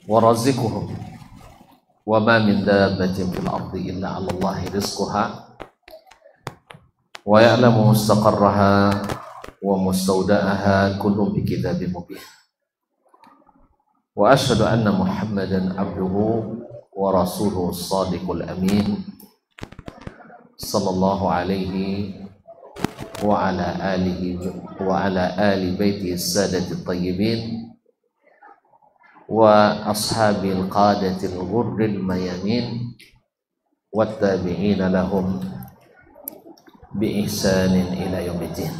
ورزقهم وما من دابة في الأرض إلا على الله رزقها ويعلم مستقرها ومستودعها كل بكتاب مبين وأشهد أن محمدا عبده ورسوله الصادق الأمين صلى الله عليه وعلى آل بيته السادة الطيبين وأصحاب القادة الغر الميامين والتابعين لهم بإحسان إلى يوم الدين.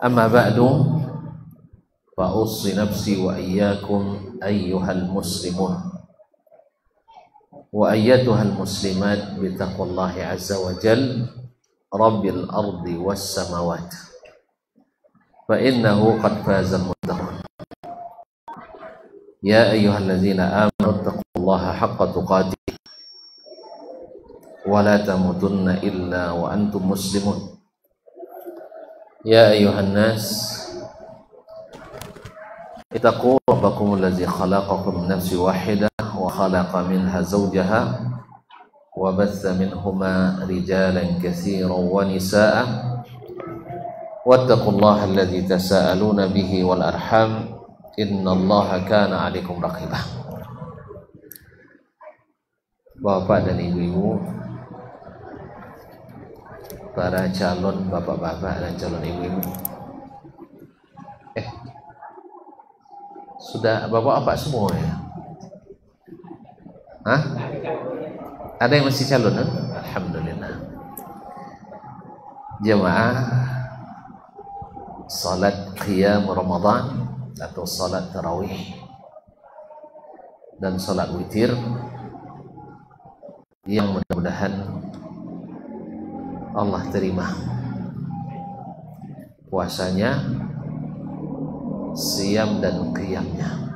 أما بعد فأوصي نفسي وإياكم أيها المسلمون وأيتها المسلمات بتقوى الله عز وجل رب الأرض والسماوات فإنه قد فاز المتقون. يا أيها الذين آمنوا اتقوا الله حق تقاته ولا تموتن إلا وأنتم مسلمون. يا أيها الناس اتقوا ربكم الذي خلقكم من نفس واحدة وخلق منها زوجها وبث منهما رجالا كثيرا ونساء واتقوا الله الذي تساءلون به والأرحام إن الله كان عليكم رقيبا. Bapak dan ibu-ibu, para calon bapak-bapak dan calon ibu-ibu, sudah bapak-bapak semua ya? Hah? Ada yang masih calon? Alhamdulillah. Jemaah salat qiyam Ramadan atau salat tarawih dan salat witir yang mudah-mudahan Allah terima puasanya, siam dan qiyamnya,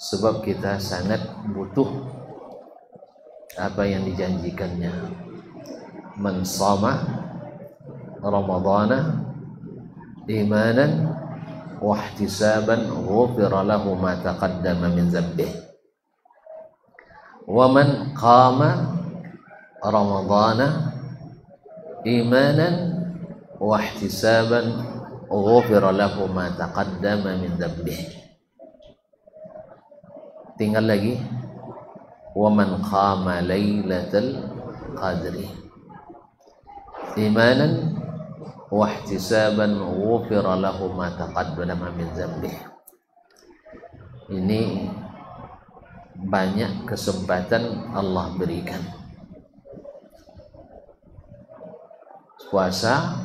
sebab kita sangat butuh apa yang dijanjikannya. Man shama Ramadhana imanan wa ihtisaban ghufira lahu ma taqaddama min dhanbihi wa man qama Ramadhana imanan wa ihtisaban ghufira lahu ma taqaddama min dhanbihi. Tinggal lagi wa man qama lailatal qadri imanan wa ihtisaban ghufira lahu ma taqaddama min dhanbihi. Ini banyak kesempatan Allah berikan. Puasa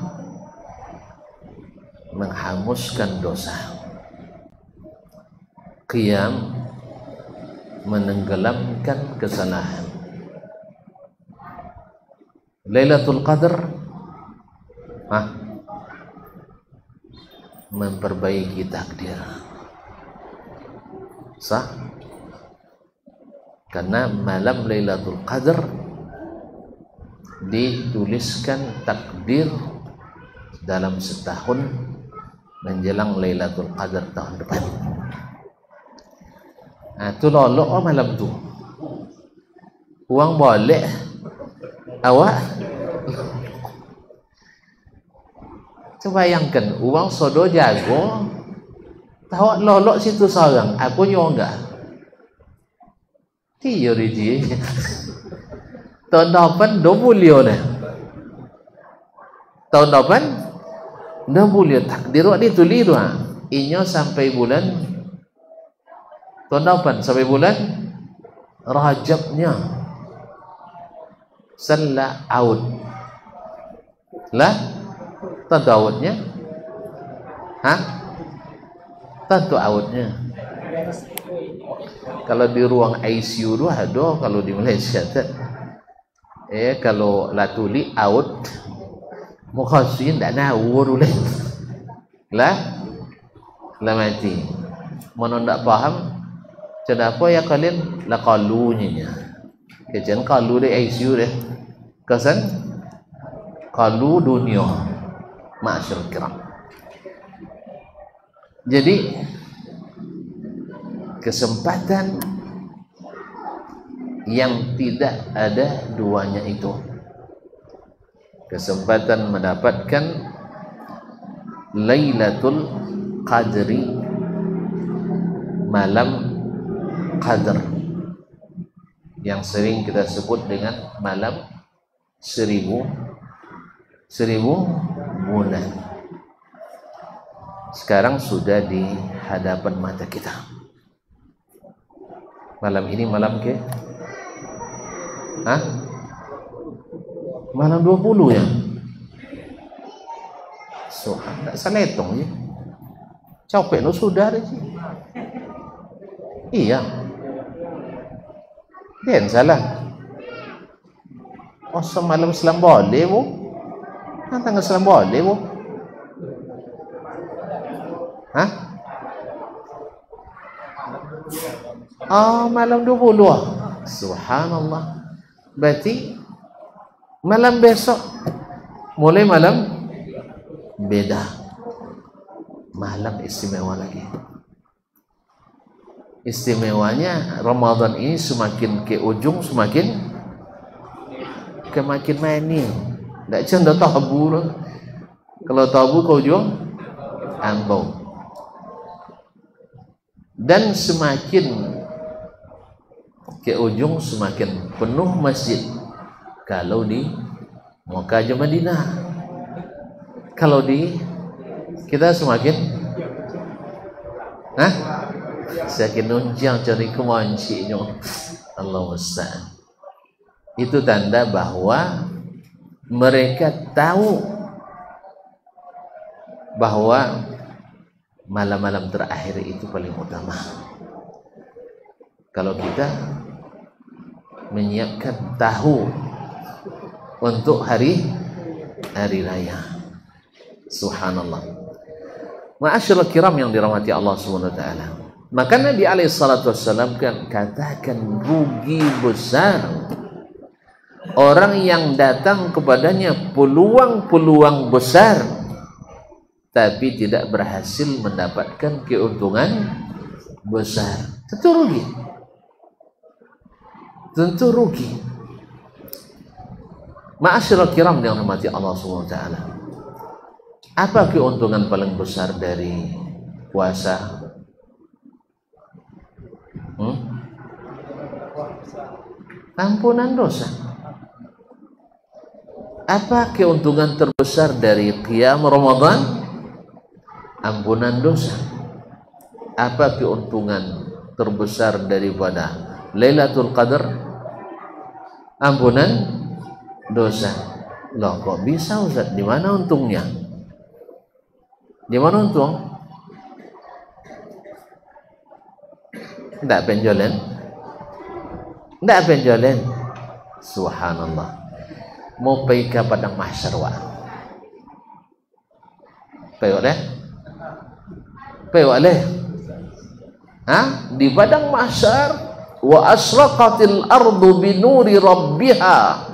menghanguskan dosa, qiyam menenggelamkan kesalahan, Lailatul Qadar memperbaiki takdir. Sah? Karena malam Lailatul Qadar dituliskan takdir dalam setahun menjelang Lailatul Qadar tahun depan. Tu lolok malam tu, uang balik awak. Coba bayangkan uang sodo jago, tahu lolok situ seorang, aku nyonggak. Tiyo riji. Tahun depan 20 nih. Tahun depan 20 takdir wak ditulis tu. Inyo sampai bulan tahun depan sampai bulan Rajabnya. Salla out. Lah tentu outnya. Tentu outnya. Kalau di ruang ICU tu ada, kalau di Malaysia tu kalau la tuli out mukhasin tak nawur boleh lah mati. Mana tak faham kenapa ya kalian la qalunya kejan qalu di ICU deh kesan qalu dunia ma'asyar kiram. Jadi kesempatan yang tidak ada duanya itu, kesempatan mendapatkan Lailatul Qadri, malam Qadr, yang sering kita sebut dengan malam seribu bulan. Sekarang sudah di hadapan mata kita. Malam ini malam ke? Hah? Malam 20 ya? So, tak salah hitung ya. Capek lo sudah sih. Iya. Dia salah. Oh, semalam selam boleh bu? Tanggal selam boleh bu? Hah? Oh, malam 20. Subhanallah. Berarti malam besok mulai malam beda, malam istimewa lagi. Istimewanya Ramadan ini semakin ke ujung semakin mainin. Tidak canda tabu. Kalau tabu ke ujung ambau. Dan semakin ke ujung semakin penuh masjid kalau di Mekah dan Madinah. Kalau di kita semakin semakin nunjang cari kemancinya. Allah musta'an. Itu tanda bahwa mereka tahu bahwa malam-malam terakhir itu paling utama. Kalau kita menyiapkan tahu untuk hari raya. Subhanallah. Ma'asyiral kiram yang dirahmati Allah Subhanahu wa taala. Maka Nabi alaihi salatu wasallam kan katakan rugi besar orang yang datang kepadanya peluang-peluang besar tapi tidak berhasil mendapatkan keuntungan besar. Tentu rugi. Tentu rugi. Ma'asyiral kiram yang dirahmati Allah Subhanahu wa taala. Apa keuntungan paling besar dari puasa? Ampunan dosa. Apa keuntungan terbesar dari qiyam Ramadan? Ampunan dosa. Apa keuntungan terbesar daripada Lailatul Qadar? Ampunan dosa. Loh, kok bisa Ustaz? Di mana untungnya? Di mana untung? Tidak penjualan? Tidak penjualan? Subhanallah. Mau pergi ke padang mahsyar wa? Pergi deh? Pergi di padang mahsyar wa asraqatil ardu binuri rabbiha.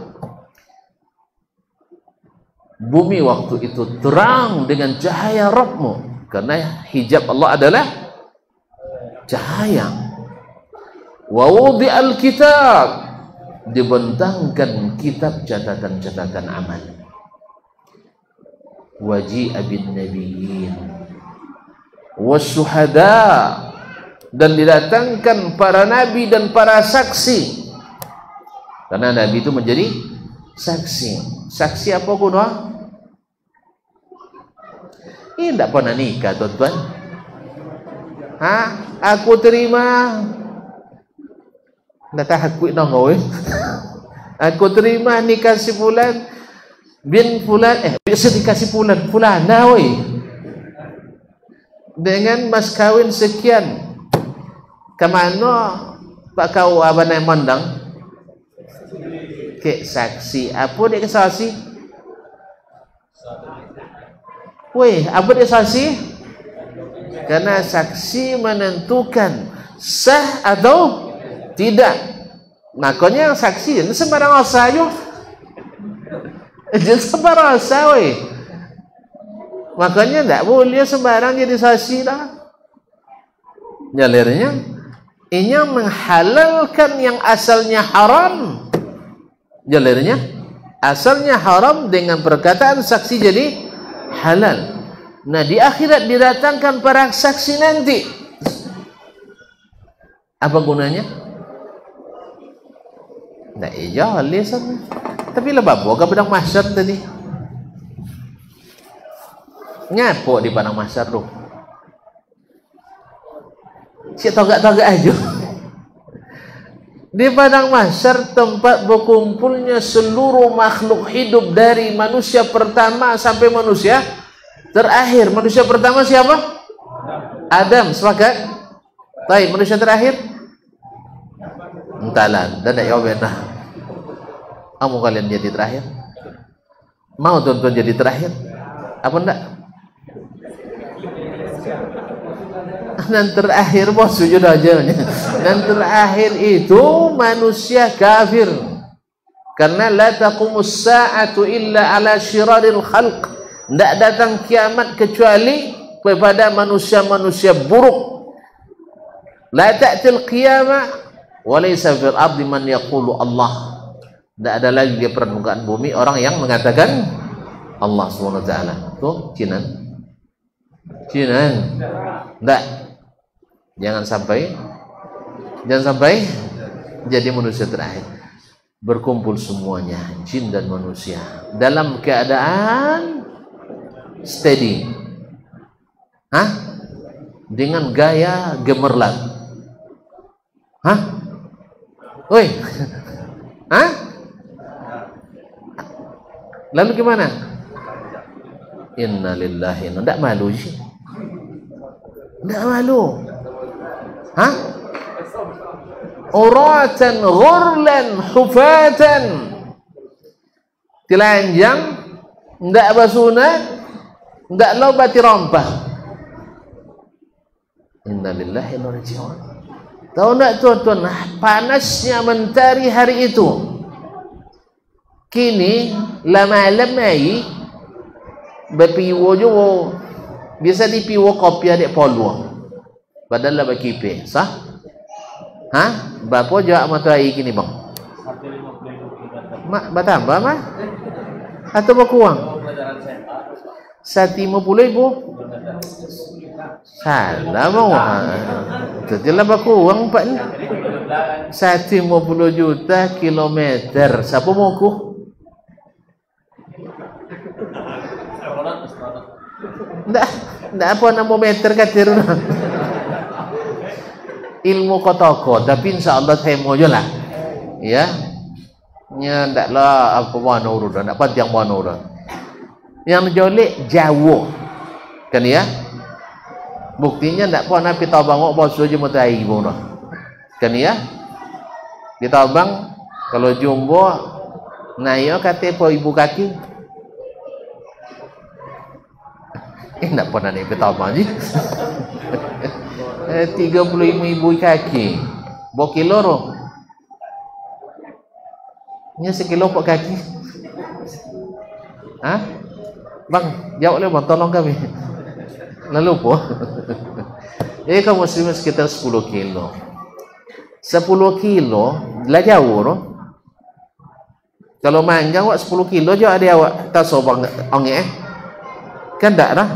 Bumi waktu itu terang dengan cahaya Rabbmu, karena hijab Allah adalah cahaya. Wa wudi'al kitab, dibentangkan kitab catatan-catatan amal. Waji'a bin nabiyyin wasyuhada, dan didatangkan para nabi dan para saksi, karena nabi itu menjadi saksi. Saksi apa kuno? Ini tidak pernah nikah tuan-tuan. Aku terima. Nggak tahu aku aku terima nikah si fulan bin fulan, bisa dikasih fulan dengan mas kawin sekian. Kemana Pak kau abang yang mandang? Ke saksi. Apa dia saksi? Weh, apa dia saksi? Karena saksi menentukan sah atau tidak. Makanya saksi ini sembarang rasa aja. Jadi sembarang rasa weh. Makanya tidak boleh sembarang jadi saksi dah. Jalirnya Inya menghalalkan yang asalnya haram. Jalurnya asalnya haram dengan perkataan saksi jadi halal. Nah, di akhirat didatangkan para saksi nanti. Apa gunanya? Nggak iya, lisan. Tapi lah babu ke padang mahsyar tadi. Nyapo di padang mahsyar tuh. Si togak-togak aja. Di padang mahsyar tempat berkumpulnya seluruh makhluk hidup dari manusia pertama sampai manusia terakhir. Manusia pertama siapa? Adam, sepakat? Baik, manusia terakhir? Entahlah, dan tak jawab benar. Kamu kalian jadi terakhir? Mau tuan-tuan jadi terakhir? Apa enggak? Dan terakhir bos sujud aja. Dan terakhir itu manusia kafir. Karena la taqumus sa'atu illa ala syiraril khalq. Tidak datang kiamat kecuali kepada manusia-manusia buruk. La ta'til qiyamah wa laysa fil ardi man yaqulu Allah. Tidak ada lagi di permukaan bumi orang yang mengatakan Allah SWT. Tuh, Cinan. Enggak. Jangan sampai jadi manusia terakhir. Berkumpul semuanya, jin dan manusia, dalam keadaan steady. Dengan gaya gemerlap. Woi. Lalu gimana? Inna lillahi. Tidak malu sih. Tidak malu. Uratan ghurlan hufatan, telanjang, tidak basunat, tidak lobati rompah. Inna lillahi wa inna ilaihi raji'un. Tahu tak tuan-tuan, panasnya mentari hari itu. Kini lama-lamai berpiwo jo, biasa dipiwo kopi adik poluang. Padahal lah bagi IP, sah? Berapa jawab matahari kini bang? Mak, bertambah mah? Atau berkurang? 150.000? Salah bang. Jadilah berkurang pak ni. 150 juta kilometer. Siapa mau ku? Nggak apa nama meter katir. Ilmu kotoko, tapi insya Allah saya mau je lah, ya. Nya ndaklah apa mana urut, ndak panjang mana urut. Yang jolek Jawa, kan ya? Buktinya ndak pernah kita bangok basuh je matahari pun, kan ya? Kita bang kalau jumbo, nayo kata po ibu kaki, ndak pernah ni kita bang je. 35.000 kaki, bawa kilo roh. Nya sekilo pak kaki. Bang, jawab le bang, tolong kami. Lalu po. Jadi kaum muslimin sekitar 10 kilo. 10 kilo, lah jauh roh. Kalau manjang wak 10 kilo jauh ada awak tak sobang onge. Kan tak lah.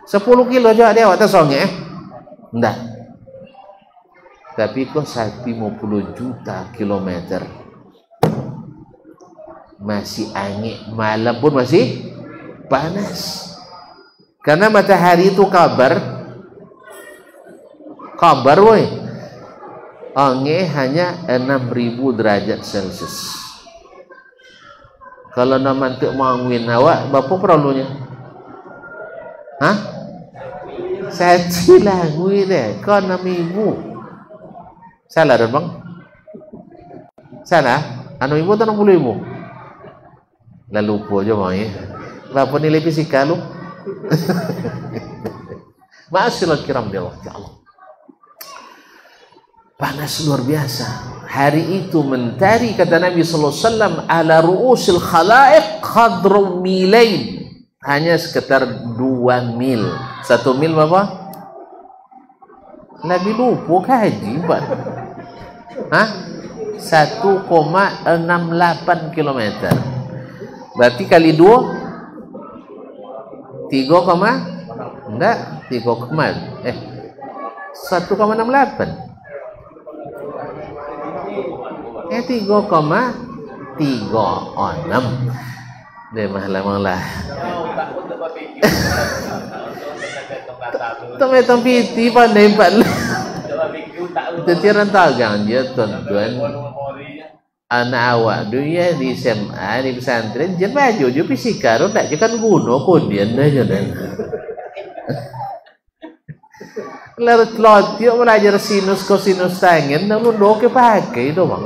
10 kilo jauh ada awak tak songe. Enggak. Tapi kok 150 juta kilometer masih angin, malam pun masih panas. Karena matahari itu kabar woi. Angin hanya 6.000 derajat Celcius. Kalau nak mantuk mangwin awak, berapa perlunya? Satu lagu ini, kau 6.000. Salah dah bang? Salah? 6.000 atau 60.000? Lalu lupa je bang ya. Berapa nilai fisika lu? Ma'asyiral kiram di Allah. Panas luar biasa. Hari itu mentari kata Nabi sallallahu alaihi wasallam ala ru'usil khalaiq qadru milain. Hanya sekitar 2 mil. 1 mil berapa? 5 Lebih lupa kaji Pak. Hah? 1,68 km. Berarti kali 2 3, enggak 1,68. 3,36. Dia malah. Tong piti pandai Pak. Jadi rantagang dia tuan-tuan. Anak awak dia di SMA di pesantren jen baju dia fisika tak kan guna kodian dah jalan. Lot dia belajar sinus kosinus tangen dan lu ke pakai itu bang.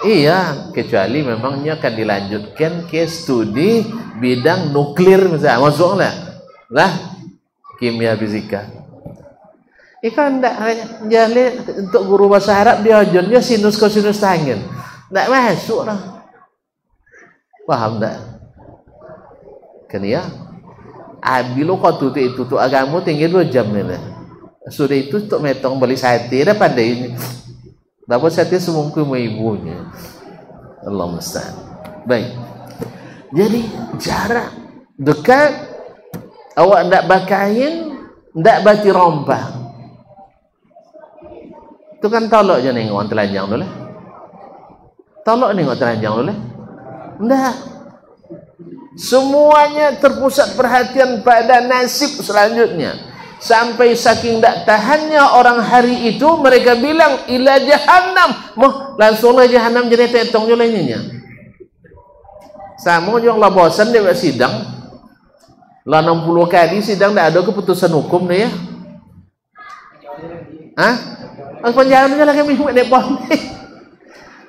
Iya, kecuali memangnya akan dilanjutkan ke studi bidang nuklir misalnya, masuklah lah kimia fisika. Ikan tak jali untuk guru bahasa Arab dia ajarnya sinus kosinus tangen, tak masuk lah. Paham tak? Kan ya? Abilo kau tuh itu tuh agama tinggi 2 jam ni lah. Sudah itu untuk metong beli sate dah pandai ini. Dapat sate semungkin sama ibunya. Allah musta'an. Baik. Jadi jarak dekat, awak ndak bakain, ndak bati rompah. Itu kan tolok je nengok orang telanjang dulu. Tolok nengok telanjang dulu. Ndak. Semuanya terpusat perhatian pada nasib selanjutnya. Sampai saking tak tahannya orang hari itu, mereka bilang ila jahannam. Langsunglah jahannam jadi tetong je lainnya. Sama je orang lah bosan dia buat sidang. Lah 60 kali sidang tak ada keputusan hukum dia ya. Hah? Penjara je lah kami buat depon.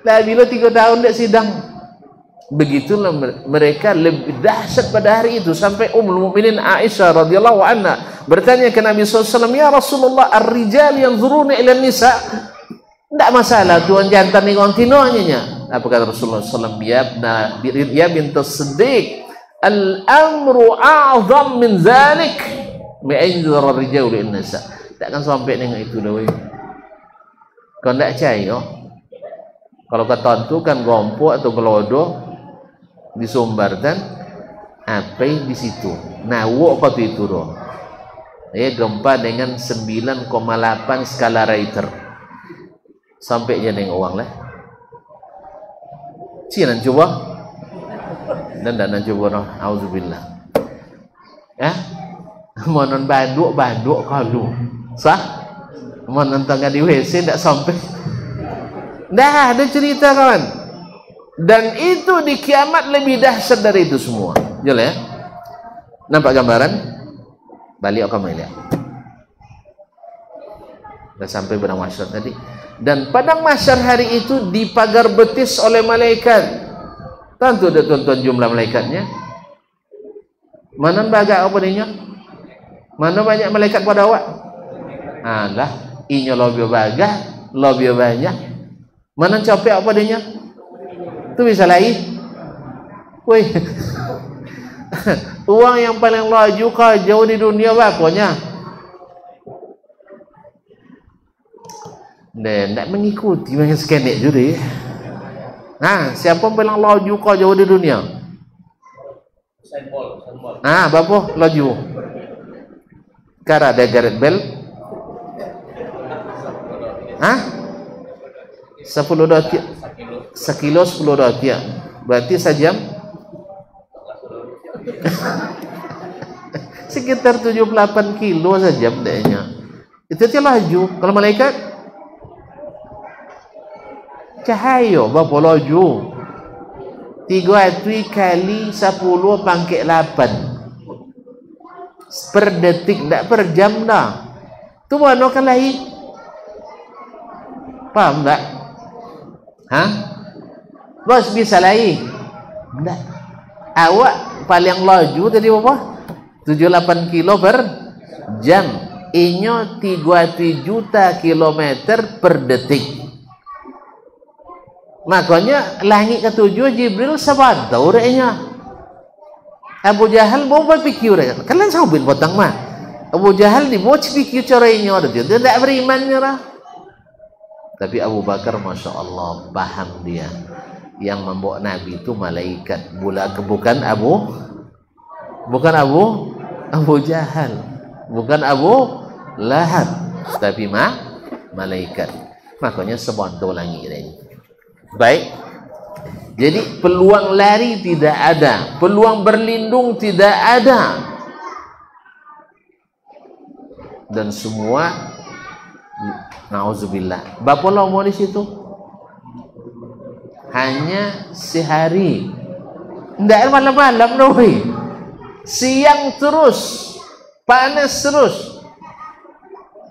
Lah bila 3 tahun tak sidang. Begitulah mereka lebih dahsyat pada hari itu, sampai Ummul Mukminin Aisyah radhiyallahu anha bertanya ke Nabi SAW, ya Rasulullah, ar-rijal yanzuruna ila nisa, tidak masalah tuan jantan ni kontinonya. Apa kata Rasulullah SAW? Ya bintas Siddiq, al-amru a'zam min zalik mi'anzur ar-rijal ila nisa. Takkan sampai dengan itu dah weh. Kau tak percaya? Kalau kata tu kan gompok atau gelodoh disumbarkan apa di situ. Nah, waktu itu doh. Gempa dengan 9,8 skala Richter. Sampai je neng uang lah. Cina coba. Dan nak coba noh. Auzubillah. Monon banduk kalau. Sah? Monon tangga di WC tak sampai. Dah ada cerita kawan. Dan itu di kiamat lebih dahsyat dari itu semua. Jelas ya? Nampak gambaran? Balik kamu lihat. Dah sampai padang mahsyar tadi. Dan padang mahsyar hari itu dipagar betis oleh malaikat. Tentu ada tuan-tuan jumlah malaikatnya. Mana bagak apa dia? Mana banyak malaikat pada awak? Alah, inya lebih bagak, lebih banyak. Mana capek apa dia? Tu bisa lain. Woi. Uang yang paling laju kau jauh di dunia berapanya? Tak mengikuti dengan skenet juga. Siapa paling laju kau jauh di dunia? Berapa laju? Kara ada Gareth Bale? 10 dotiak. Sekilo 10 dotiak. Berarti sejam sekitar 78 kilo saja bedanya. Itu dia laju. Kalau malaikat cahaya berapa laju? 300 kali 10 pangkat 8 per detik, tak per jam dah. Tu mana kan lain? Paham tak? Bos bisa lain? Tak. Awak paling laju tadi berapa? 78 kilo per jam. Inyo 3 juta kilometer per detik. Makanya langit ketujuh Jibril sabantau reknya. Abu Jahal bawa pikir rek. Kalian saubin potang mah. Abu Jahal ni mau pikir caranya dia tidak beriman nyerah. Tapi Abu Bakar Masya Allah paham dia yang membawa Nabi itu malaikat, bukan Abu Jahal, bukan Abu Lahab, tapi malaikat. Makanya sebonto lagi ini. Baik. Jadi peluang lari tidak ada, peluang berlindung tidak ada. Dan semua nauzubillah. Berapa lama di situ? Hanya sehari. Tidak malam-malam doi. Siang terus, panas terus.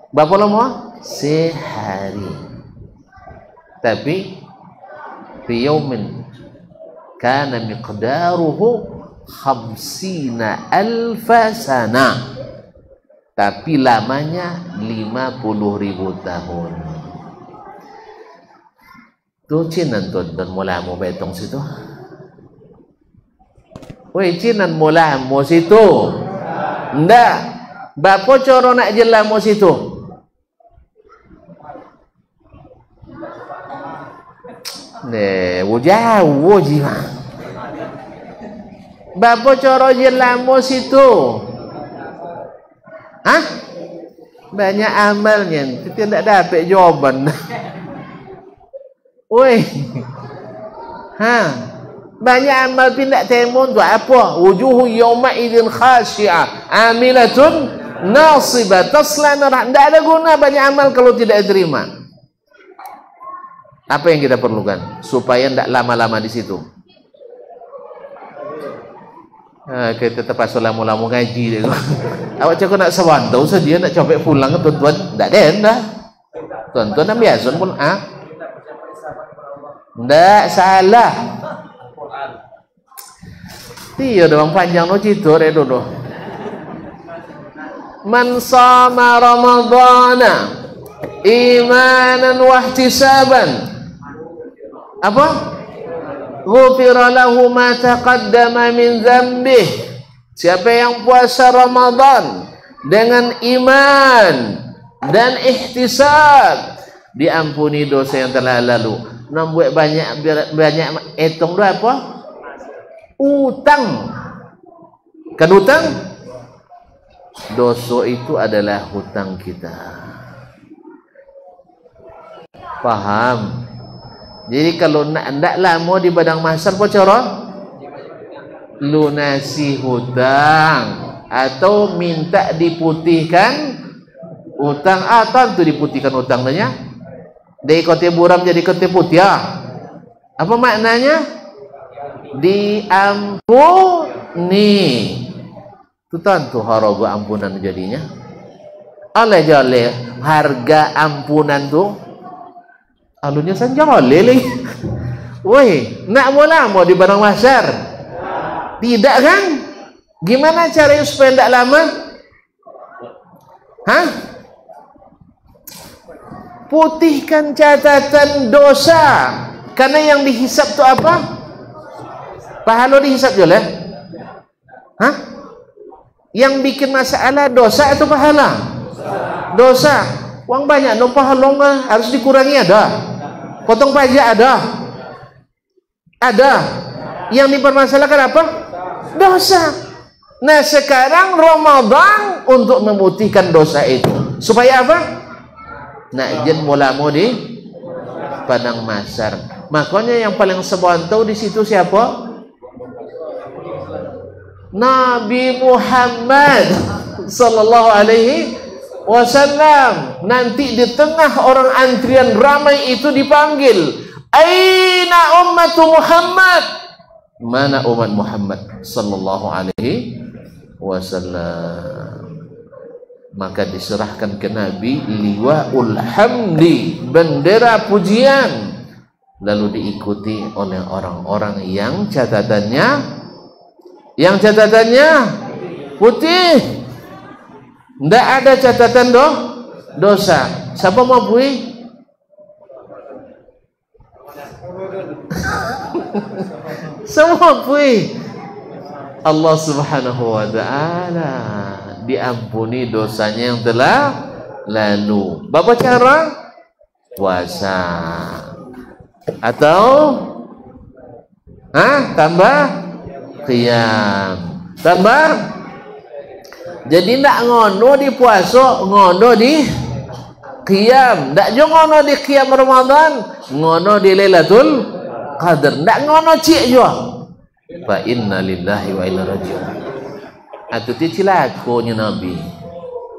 Berapa lama? Sehari. Tapi fi yaumin kana miqdaruhu 50,000 sana. Tapi lamanya 50,000 tahun. Tu cinan tu dan mula mo betong situ. Wei cinan mula mo situ. Ndak. Bapa coro nak jela mo situ. Ne, jauh jiwa. Bapa coro jela mo situ. Hah? Banyak amalnya, tidak dapat jawaban. Woi, banyak amal tidak temun tu apa? Wujuhu yawma idzin khashi'ah, amilatun nasibah, tasla nar. Tidak ada guna banyak amal kalau tidak diterima. Apa yang kita perlukan supaya tidak lama-lama di situ? Kita terpaksa lama-lama ngaji dia. Awak cakap nak sewantau saja nak capek pulang ke tuan-tuan, tak ada dah. Tuan-tuan nak biasa pun tak salah. Dia doang panjang no cerita dia dulu. Man sama Ramadhana imanan wa ihtisaban. Apa? Ghufira lahu ma taqaddama min dzambih. Siapa yang puasa Ramadan dengan iman dan ihtisab, diampuni dosa yang telah lalu. Nambuat banyak hitung dah apa? Utang. Kan utang? Dosa itu adalah hutang kita. Paham? Jadi kalau nak lama di padang mahsyar apa cara? Lunasi hutang atau minta diputihkan hutang. Tentu diputihkan hutangnya. Dari kote buram jadi kote putih. Apa maknanya? Diampuni. Itu tentu haraga ampunan jadinya. Oleh jale harga ampunan tu alunya sanjole lagi. Woi, nak mau di barang mahsyar? Tidak kan? Gimana caranya supaya tidak lama? Hah? Putihkan catatan dosa. Karena yang dihisap tu apa? Pahala dihisap je lah. Hah? Yang bikin masalah dosa atau pahala? Dosa. Uang banyak, no pahala harus dikurangi ada. Potong pajak ada. Ada. Yang dipermasalahkan apa? Dosa. Nah sekarang Ramadan untuk memutihkan dosa itu. Supaya apa? Nak jen mula-mula di padang mahsyar. Makanya yang paling sebantau di situ siapa? Nabi Muhammad sallallahu alaihi wasallam. Nanti di tengah orang antrian ramai itu dipanggil, aina ummatu Muhammad? Mana umat Muhammad sallallahu alaihi wasallam? Maka diserahkan ke Nabi liwaul hamdi, bendera pujian, lalu diikuti oleh orang-orang yang catatannya putih. Tidak ada catatan dosa. Siapa mau pui? Semua pui. Allah Subhanahu wa ta'ala. diampuni dosanya yang telah lalu. Berapa cara? Puasa. Atau tambah qiyam. Tambah. Jadi nak ngono di puasa, ngono di qiyam. Ndak jo ngono di qiyam Ramadan, ngono di Lailatul Qadar. Ndak ngono cik jo. Fa inna lillahi wa inna rajiun. Atu ti cilakonya Nabi.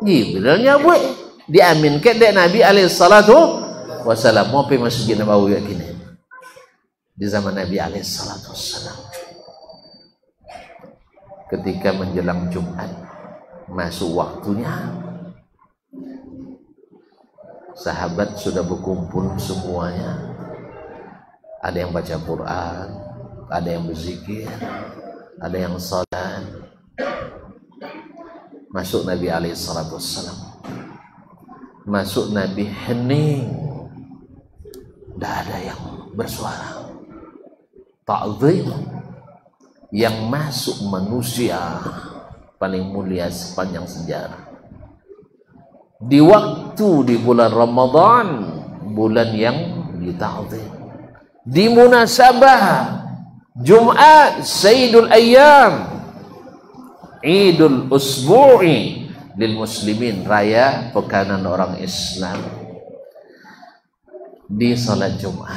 Jibril nyabut diaminkan dek Nabi alaihi salatu wasalam mau pergi Masjid Nabawi kini. Di zaman Nabi alaihi salatu wasalam. Ketika menjelang Jumat masuk waktunya, sahabat sudah berkumpul semuanya. Ada yang baca Quran, ada yang berzikir, ada yang salat. Masuk Nabi alaihi salatu wassalam. Masuk Nabi hening. Tidak ada yang bersuara. Ta'zim. Yang masuk manusia paling mulia sepanjang sejarah. Di waktu di bulan Ramadan, bulan yang dita'zim. Di munasabah Jumat Sayyidul Ayyam, Idul Usbu'i lil Muslimin, raya pekanan orang Islam. Di salat Jumat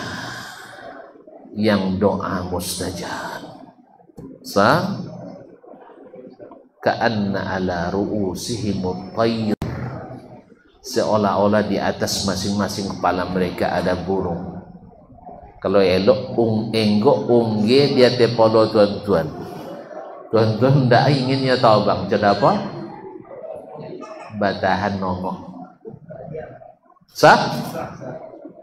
yang doa mustajab, ka'anna ala ru'usihimut tayr, seolah-olah di atas masing-masing kepala mereka ada burung. Kalau elok enggok ungge dia tepolo tuan-tuan. Tuan-tuan tidak inginnya tahu bang, jadi apa? Batahan nongok. Sah?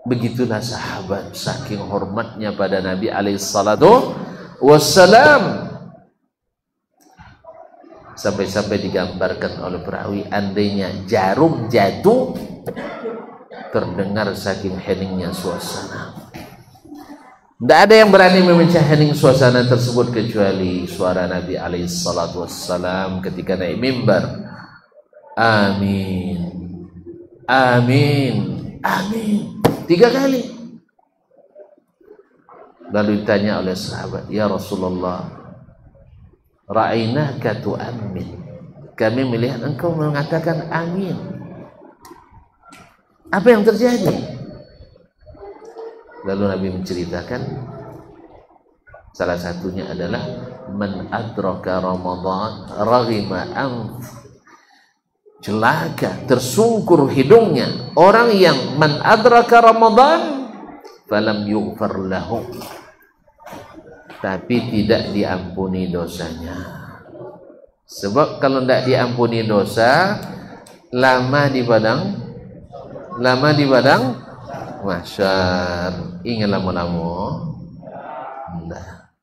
Begitulah sahabat saking hormatnya pada Nabi alaihi salatu wassalam. Sampai-sampai digambarkan oleh perawi, andainya jarum jatuh terdengar saking heningnya suasana. Tidak ada yang berani memecah hening suasana tersebut kecuali suara Nabi alaihi salatu wassalam ketika naik mimbar. Amin, amin, amin, 3 kali. Lalu ditanya oleh sahabat, ya Rasulullah, ra'ainaka tu'amin, kami melihat engkau mengatakan amin. Apa yang terjadi? Lalu Nabi menceritakan salah satunya adalah man adraka Ramadan raghima anf, celaka, tersungkur hidungnya orang yang man adraka Ramadan falam yughfar lahu, tapi tidak diampuni dosanya. Sebab kalau tidak diampuni dosa, lama di padang mahsyar. Ingin lama-lama. Nah.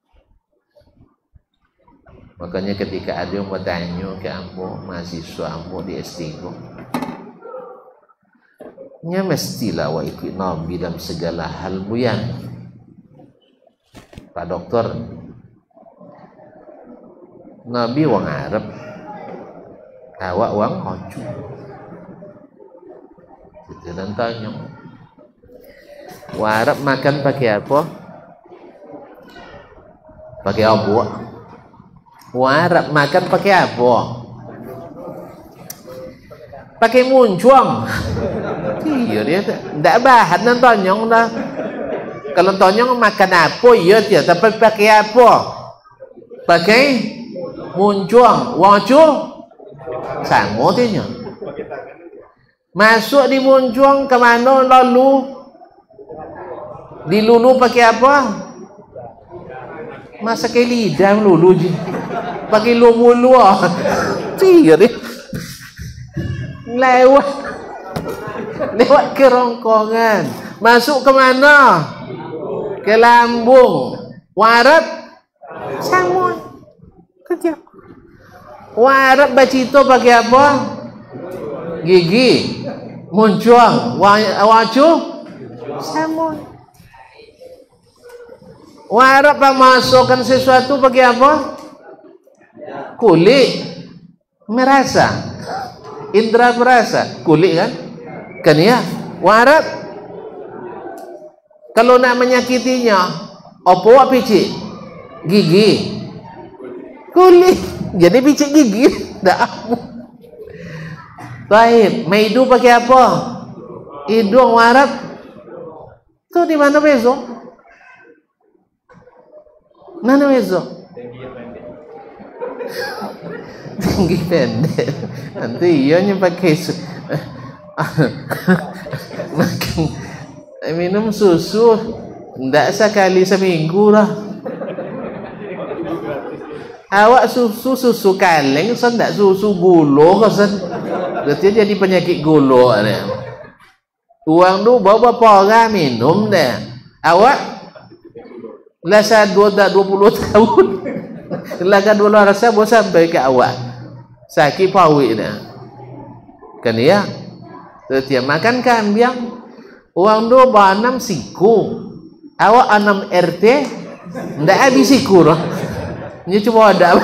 Makanya ketika ada yang bertanya ke ambo, mahasiswa ambo di S3, nya mestilah wa ikut Nabi dalam segala hal buyan. Pak Doktor, Nabi wang Arab, awak wang Hoju. Dan tanya, Arab makan pakai apa? Pakai abu. Arab makan pakai apa? Pakai muncuang. Iya dia tidak bahan dan tonyong dah. Kalau tonyong makan apa? Iya dia. Tapi pakai apa? Pakai muncuang. Waju sama dia. Masuk di muncuang ke mana lalu? Dilulu pakai apa? Masa ke lidah lulu je. Pakai lumulu ah. Tiga deh. Lewat kerongkongan. Masuk ke mana? Ke lambung. Warat sama. Kerja. Warat bacito pakai apa? Gigi. Muncuang. Wacu sama. Arab memasukkan sesuatu bagi apa? Kulit. Merasa. Indra perasa, kulit kan? Kan ya? Warat. Kalau nak menyakitinya, apa wak picik? Gigi. Kulit. Jadi picik gigi. Dah. Baik, maidu pakai apa? Hidung warat. Tu di mana besok? Mana besok? Tinggi pendek. Nanti ianya pakai makan minum susu ndak sekali seminggu lah. Awak susu kaleng sen ndak susu gula sen. Berarti jadi penyakit gula ni. Uang tu bawa berapa orang minum dah. Awak lasa 20 tahun. Laga dulu rasa boleh sampai ke awak sakit pawik dah. Kan ya? Setiap makan kambing uang tu banam siku. Awak 6 RT ndak habis siku lah. Ni cuma ada.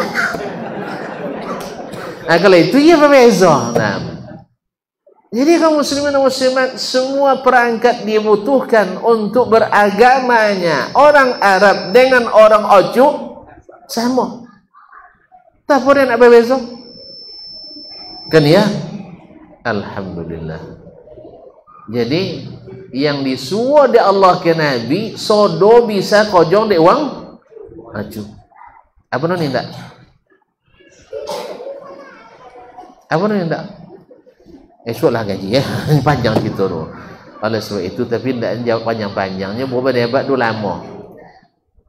Nah, kalau itu ya berbeza. Nah. Jadi kaum muslimin dan muslimat semua perangkat dibutuhkan untuk beragamanya. Orang Arab dengan orang Ojuk sama. Tak boleh nak berbeza. Kan ya? Alhamdulillah. Jadi yang disuruh di Allah ke Nabi sodo bisa kojong di uang aju. Apa non indak? Apa non indak? Esok lah gaji ya. Panjang gitu loh. Oleh sebab itu tapi tidak jawab panjang-panjangnya berapa hebat dulu lama.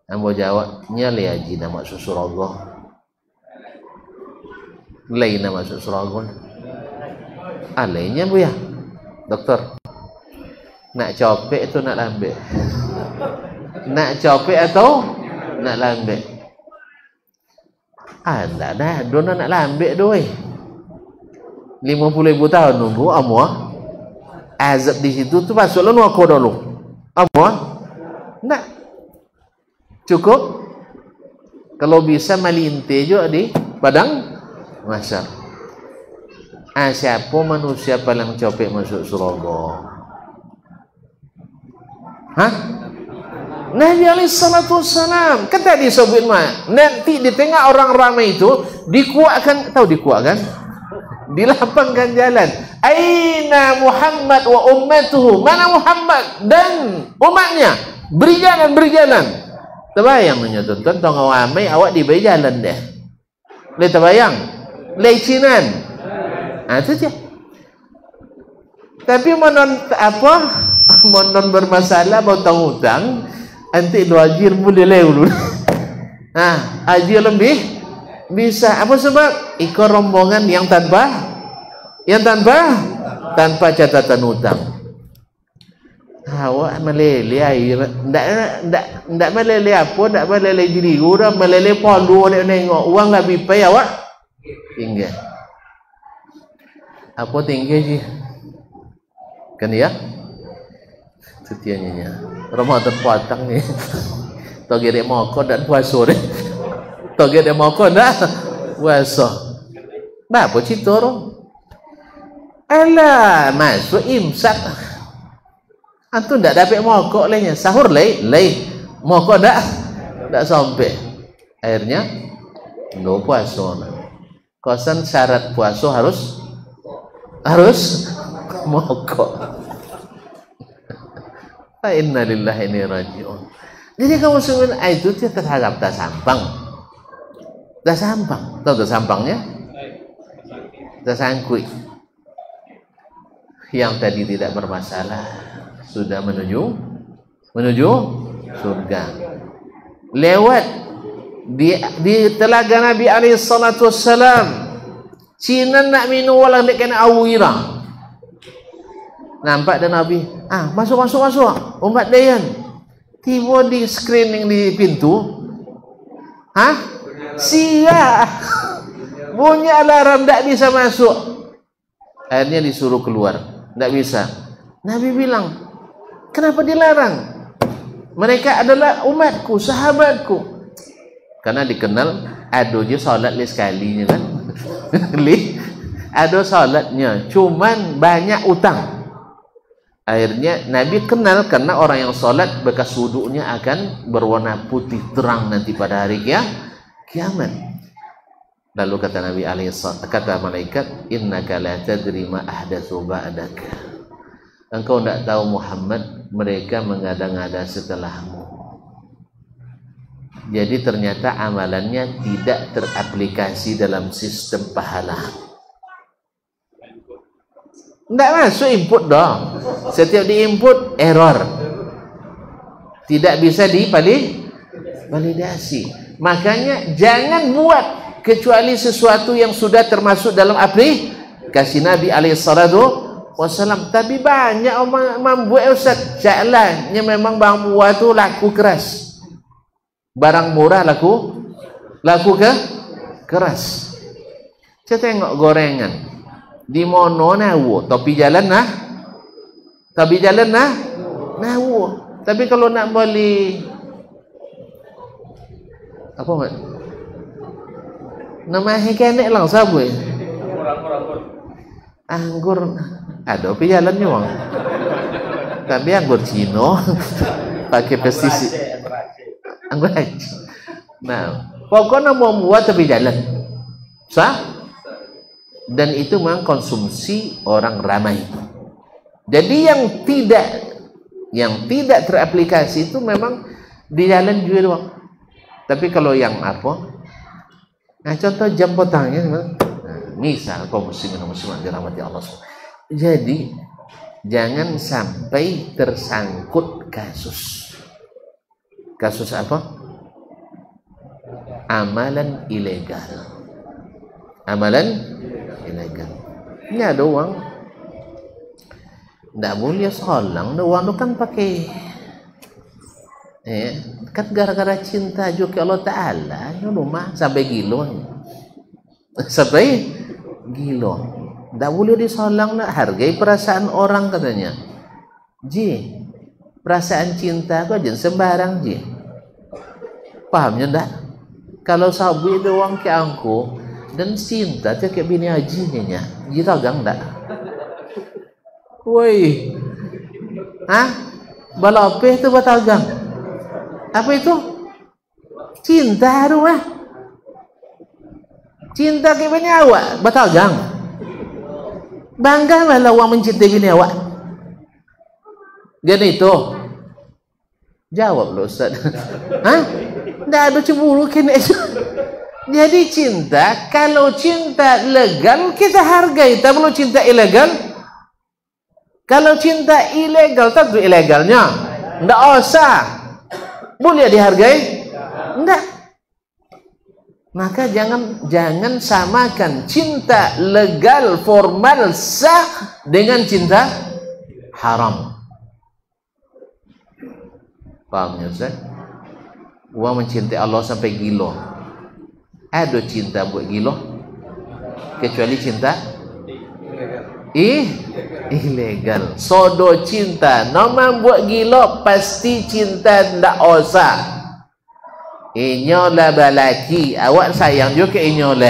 Ambo jawabnya le haji nama Suragah. Lain nama Suragah. Alainya bu ya. Doktor. Nak copek atau nak lambek? Nak copek atau nak lambek? Ada dah, dona nak lambek doi. 50,000 tahun nunggu amwa. Azab di situ tu masuklah nuako dulu. Amwa. Nak. Cukup. Kalau bisa malinte juga di padang mahsyar. Siapa manusia paling copek masuk surga? Hah? Nabi alaihissalatu wassalam kan tadi sebut nanti di tengah orang ramai itu dikuatkan, tahu dikuatkan, dilapangkan jalan. Aina Muhammad wa ummatuhu, mana Muhammad dan umatnya, berjalan. Terbayang tonton tong ramai awak di jalan deh. Le terbayang, lecinan. Itu je. Tapi monon apa? Monon bermasalah bautang hutang. Nanti lu ajir boleh lewat. Ajir lebih bisa. Apa sebab? Ikut rombongan yang tanpa catatan hutang. Awak meleleh air. Ndak meleleh apa? Ndak meleleh diri. Orang meleleh palu nengok uang lebih pay awak tinggal. Apa tinggal je? Kan ya? Setianya Ramadan patang ni. Toge dek moko dan puasa deh. Toge dek moko dah puasa. Apa cerita orang? Alah, masuk imsak. Antu ndak dapat moko lehnya. Sahur leh. Moko dak sampai. Akhirnya no puasa. Kosan syarat puasa harus moko. Inna lillahi inna raji'un. Jadi kamu muslimin itu dia terhadap dah sampang. Tahu dah sampangnya? Dah sangkui. Yang tadi tidak bermasalah sudah menuju surga. Lewat di telaga Nabi alaihi salatu wassalam. Cina nak minum walau nak kena awira. Nampak dan Nabi, masuk. Umat Dayan. Tiba di screening di pintu. Sia. Bunyi alarm tak bisa masuk. Akhirnya disuruh keluar. Tak bisa. Nabi bilang, kenapa dilarang? Mereka adalah umatku, sahabatku. Karena dikenal, aduh je solat sekalinya kan. ada salatnya, cuman banyak utang. Akhirnya Nabi kenal karena orang yang salat bekas wuduknya akan berwarna putih terang nanti pada hari kiamat. Lalu kata Nabi kata malaikat, innaka la tadri ma ahdatsu ba'daka. Engkau tidak tahu Muhammad, mereka mengada-ngada setelahmu. Jadi ternyata amalannya tidak teraplikasi dalam sistem pahala. Tidak masuk input dong. Setiap diinput error, tidak bisa divalidasi. Makanya jangan buat kecuali sesuatu yang sudah termasuk dalam aplikasi Nabi alaihissalatu wassalam. Tapi banyak orang membuat Ustaz jalannya memang bang buat tu laku keras, barang murah laku keras. Saya tengok gorengan di mono nawo, tapi jalan nawo. Tapi kalau nak beli apa mat? Nama hekenek lang saboy. Anggur ada tapi jalannya wang. Tapi anggur Cino pakai pestisida. Anggur aja. Nah, pokoknya mau buat tapi jalan. Sah? Dan itu memang konsumsi orang ramai. Jadi yang tidak teraplikasi itu memang di jalan juga doang. Tapi kalau yang apa? Nah, contoh jam potangnya, misal kaum muslimin dan muslimat dirahmati Allah. Jadi jangan sampai tersangkut kasus apa? Amalan ilegal. Ini ada uang tidak boleh solang, uang itu kan pakai kan gara-gara cinta juga Allah Ta'ala rumah sampai gilo tidak boleh disolang. Hargai perasaan orang katanya. Perasaan cinta aku aja sembarang pahamnya enggak? Kalau sabu itu uang ke angku dan cinta dia kayak bini hajinya dia tagang enggak? Woi, balape itu batagang apa itu? Cinta rumah cinta kayak bini awak batagang bangga malah uang mencintai bini awak jadi itu jawab loh Ustaz. Enggak ada cemburu kena. Jadi cinta, kalau cinta legal kita hargai, tak perlu cinta ilegal. Kalau cinta ilegal, tentu ilegalnya enggak usah. Boleh dihargai? Enggak. Maka jangan samakan cinta legal formal sah dengan cinta haram. Paham ya Ustaz? Uang mencintai Allah sampai gilo. Ada cinta buat gilo kecuali cinta ilegal. Sodo cinta nama buat gilo pasti cinta ndak usah. Inyola balaki awak sayang juga inyola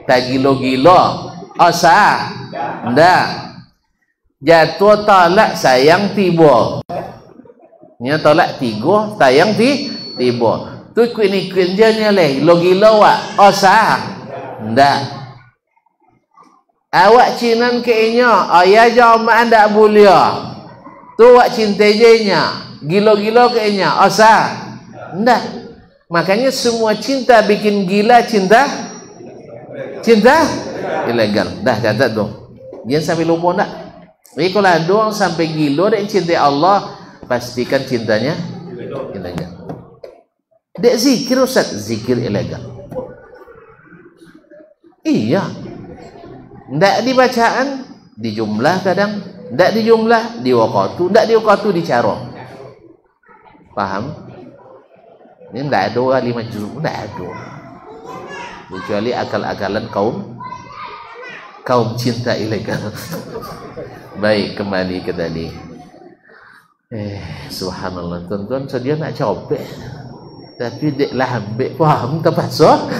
tak gilo-gilo usah ndak. Jatuh talak sayang tiba nya tolak tiga sayang tiba tu ini kerjanya leh gilo wak osah ndak awak cinan keinyo ayah jamaah ndak boleh tu wak cintanya gilo-gilo keinyo osah ndak. Makanya semua cinta bikin gila cinta ilegal. Dah catat tu jangan sampai lupa ndak. Jadi kalau ada orang sampai gilo dan cintai Allah, pastikan cintanya ilegal. Dek zikir Ustaz, zikir ilegal. Iya. Ndak dibacaan, di jumlah kadang, ndak di jumlah, di waqatu, ndak di waqatu di cara. Paham? Ini ndak ada 5 juz, ndak ada. Kecuali akal-akalan kaum cinta ilegal. Baik, kembali ke tadi. Subhanallah, tuan-tuan sedia nak copek tapi dek lambe paham tak pasal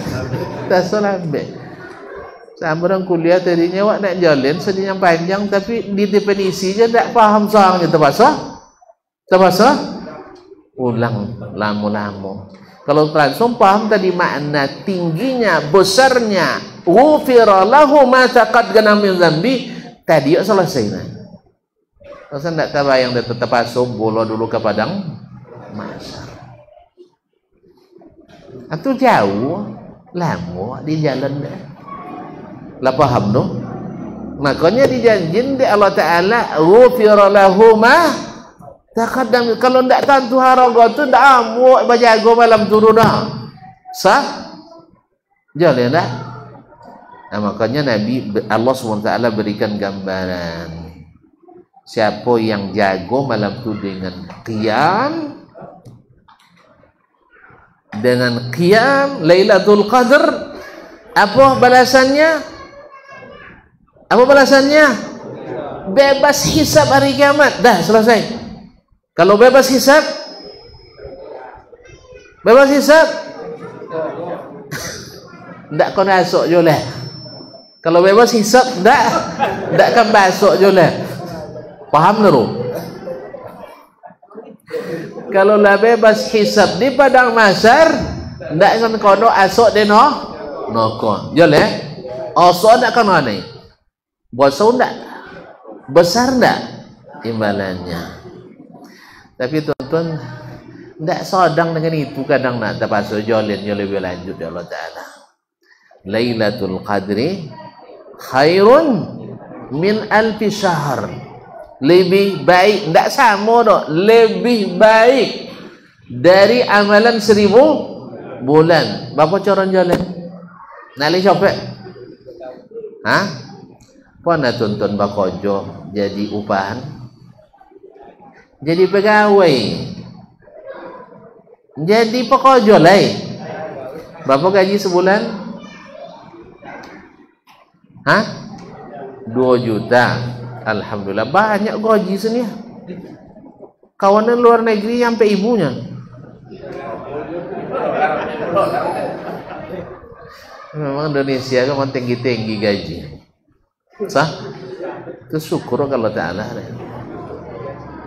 lambe. Sampai kuliah tadinya wak nak jalan sedih yang panjang tapi di definisi je tak faham soalnya terpaksa ulang lama-lama. Kalau langsung paham tadi makna tingginya, besarnya, ghufira lahu ma taqaddama min dzambi, tadi ya selesai nah. Masa ndak terbayang dia tetap asuh bola dulu ke padang mahsyar. Atau jauh, lama di jalan dah. Lah paham tu? Makanya dijanjin di Allah Ta'ala ghufira lahu ma taqaddam. Kalau ndak tentu haraga tu ndak amuk bajago malam turun dah. Sah? Jalan dah. Nah, makanya Nabi Allah SWT berikan gambaran. Siapa yang jago malam tu dengan qiyam Lailatul Qadar, apa balasannya? Bebas hisab hari kiamat. Dah selesai. Kalau bebas hisab ndak kau masuk je lah. Kalau bebas hisab ndak kan masuk je lah. Paham dulu? Kalau lah bebas hisab di padang mahsyar, ndak kan kono asok de noko. Jole. Asok ndak kan ane. Bosau ndak? Besar ndak imbalannya? Tapi tuan-tuan ndak sodang dengan itu kadang nak terpaksa jolin lebih lanjut ya Allah Ta'ala. Lailatul Qadri khairun min alfi syahr. Lebih baik, tidak sama dok, lebih baik dari amalan 1000 bulan. Berapa cara jalan? Nak boleh capek? Hah? Puan nak tuntun bakojo jadi upahan? Jadi pegawai? Jadi pekojo lah. Berapa gaji sebulan? Hah? 2 juta. Alhamdulillah banyak gaji sini. Kawanan luar negeri sampai ibunya. Memang Indonesia kan tinggi-tinggi gaji. Sah? Itu syukur kalau Ta'ala.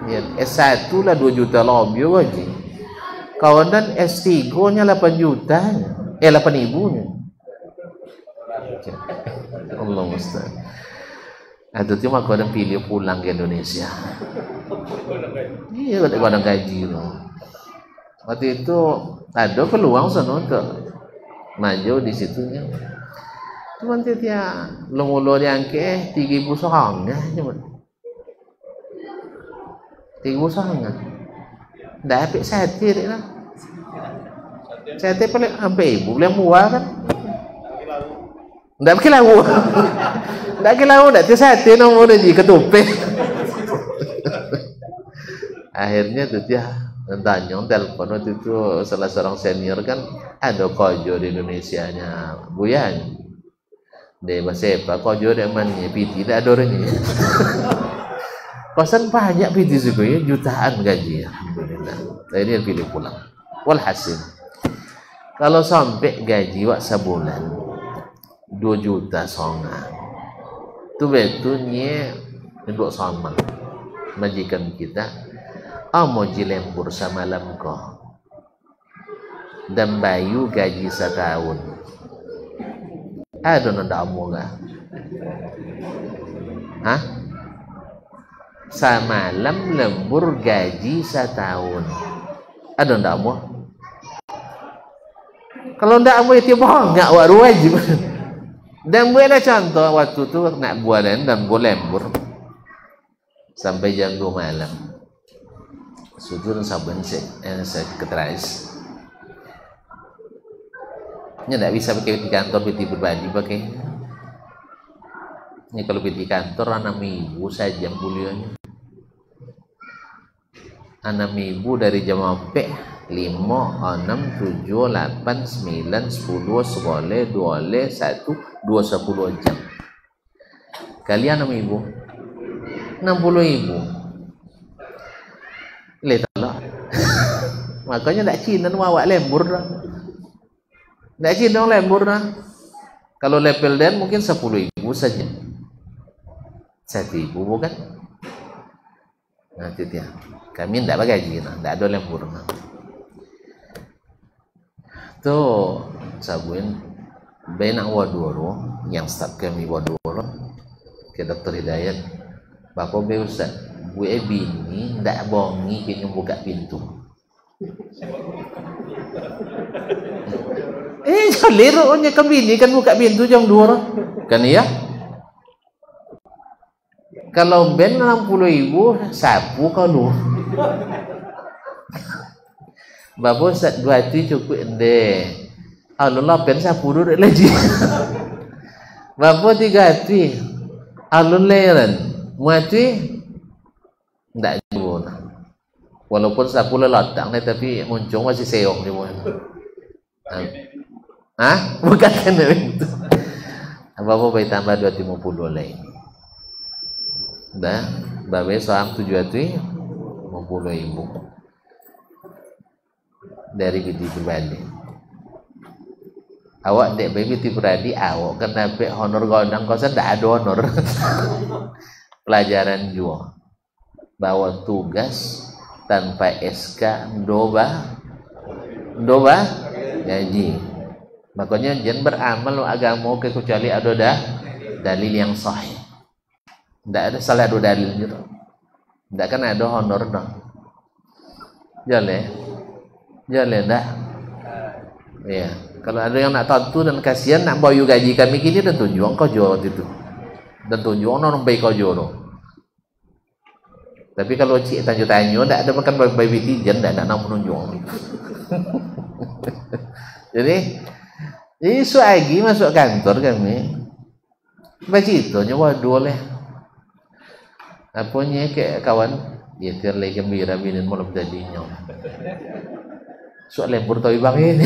Ya, S1 lah 2 juta lebih gaji. Kawanan S3 nya 8 juta. 8 ibunya. Allah musta'an. Itu cuma kau ada pilih pulang ke Indonesia. Iya, ada gaji loh. Waktu itu ada peluang sana untuk maju di situnya. Cuman dia long-long yang ke 3.000 seorang ya, cuma 3.000 seorang. Dah apik sate dek lah. Sate paling sampai ibu boleh mual kan? Ndak pakai lauk. Ndak pakai lauk, ndak sate nombor dia ketupe. Akhirnya tuh dia tanya telepon waktu itu salah seorang senior kan ada kojo di Indonesia-nya Buyan. Dia bahasa apa kojo dia mana PT tidak ada orangnya. Kosan banyak PT juga ya, jutaan gaji alhamdulillah. Ini pilih pulang. Walhasil kalau sampai gaji wak sebulan 2 juta songan tu betulnya duduk sama majikan kita mau jilembur semalam kau dan bayu gaji setahun ada nanda amoga hah semalam lembur gaji setahun ada nanda amo kalau ndak amo itu bohong nggak waru wajib. Dan buat contoh waktu tu nak bualan dan boleh lembur sampai jam 2 malam. Sujud saban saya keterais. Nya tak bisa pakai di kantor PT berbadi pakai. Ini kalau PT kantor 6.000 saja bulannya. 6.000 dari jam 4 5, 6, 7, 8, 9, 10, 11, 12, 1, 2, 10 jam. Kalian 6.000 60.000 lihat lah. Makanya tak Cina awak lembur dah. Tak Cina lembur dah. Kalau level dan mungkin 10.000 saja. 1.000 bukan? Nah itu dia. Kami tidak gaji, tidak ada lembur. Tuh sabuin benak wadoro yang start kami wadoro ke Dr. Hidayat. Bapak be Ustaz, bu bini tidak bongi kini buka pintu. Lirunya ke bini kan buka pintu jam 2 kan ya? Kalau ben 60.000 sapu kalau Bapak Ustaz 2 hati cukup ende. Allah ben sapu dulu lagi. Bapak 3 hati. Allah leran. Muati ndak jauh. Walaupun sapu lelatang tapi muncung masih seong di mana. Bukan kan itu. Bapak bayi tambah 250 lagi. Dah, babe soal 7 hati 50.000 dari biti pribadi. Awak dek baby biti pribadi awak kena pe honor gondang kau tidak ada honor. Pelajaran juga bawa tugas tanpa SK doba gaji. Makanya jangan beramal agama kecuali ada dalil yang sahih. Tidak ada salah ada dalil gitu. Tidak kan ada honor dong. Jale dah. Iya. Kalau ada yang nak tentu dan kasihan nak bayu gaji kami gini dan tunjuk kau jual itu. Dan tunjuk orang baik kau jual. Tapi kalau cik tanyo tidak ada makan bayi tijan, tidak ada nak menunjuk. Jadi suagi masuk kantor kami. Baca itu nyawa dua leh. Apanya kayak kawan dia terlai gembira binin malam jadinya. Soal lembur tahu bang ini.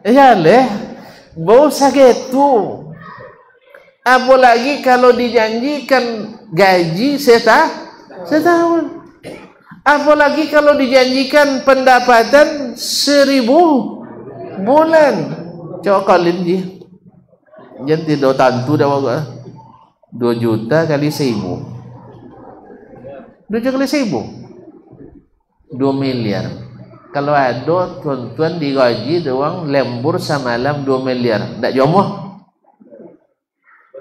Ya leh, bau sakit tu. Apalagi kalau dijanjikan gaji setahun. Apalagi kalau dijanjikan pendapatan 1.000 bulan. Coba kalian dia. Jangan tidak tantu dah waga. 2 juta kali 1.000. 2 juta kali 1.000. 2 miliar. Kalau ada tuan-tuan digaji doang lembur semalam 2 miliar. Tak jomoh?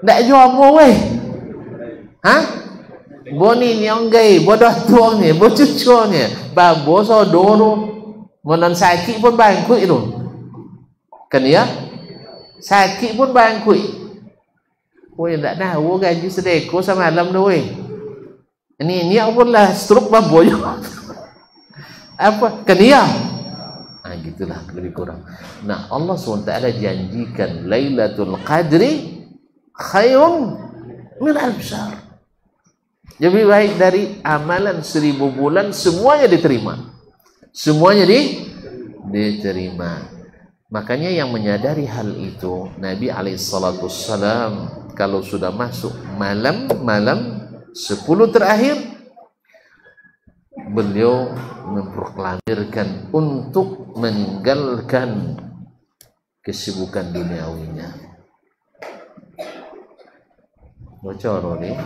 Tak jomoh weh. Boni ni yang gay, bodoh tuang ni, bocucu ni, babo sodoro, monan sakit pun bangkut itu. Kan ya? Sakit pun bangkut. Weh tak tahu gaji sedekor semalam dah weh. Ini apa lah stroke babo je. Apa? Kan ya? Gitulah lebih kurang. Nah, Allah SWT janjikan Lailatul Qadri khairun min alf syahr. Lebih baik dari amalan 1.000 bulan, semuanya diterima. Semuanya diterima. Makanya yang menyadari hal itu, Nabi alaihissalam kalau sudah masuk malam 10 terakhir, beliau memproklamirkan untuk meninggalkan kesibukan duniawinya. Bocor nih.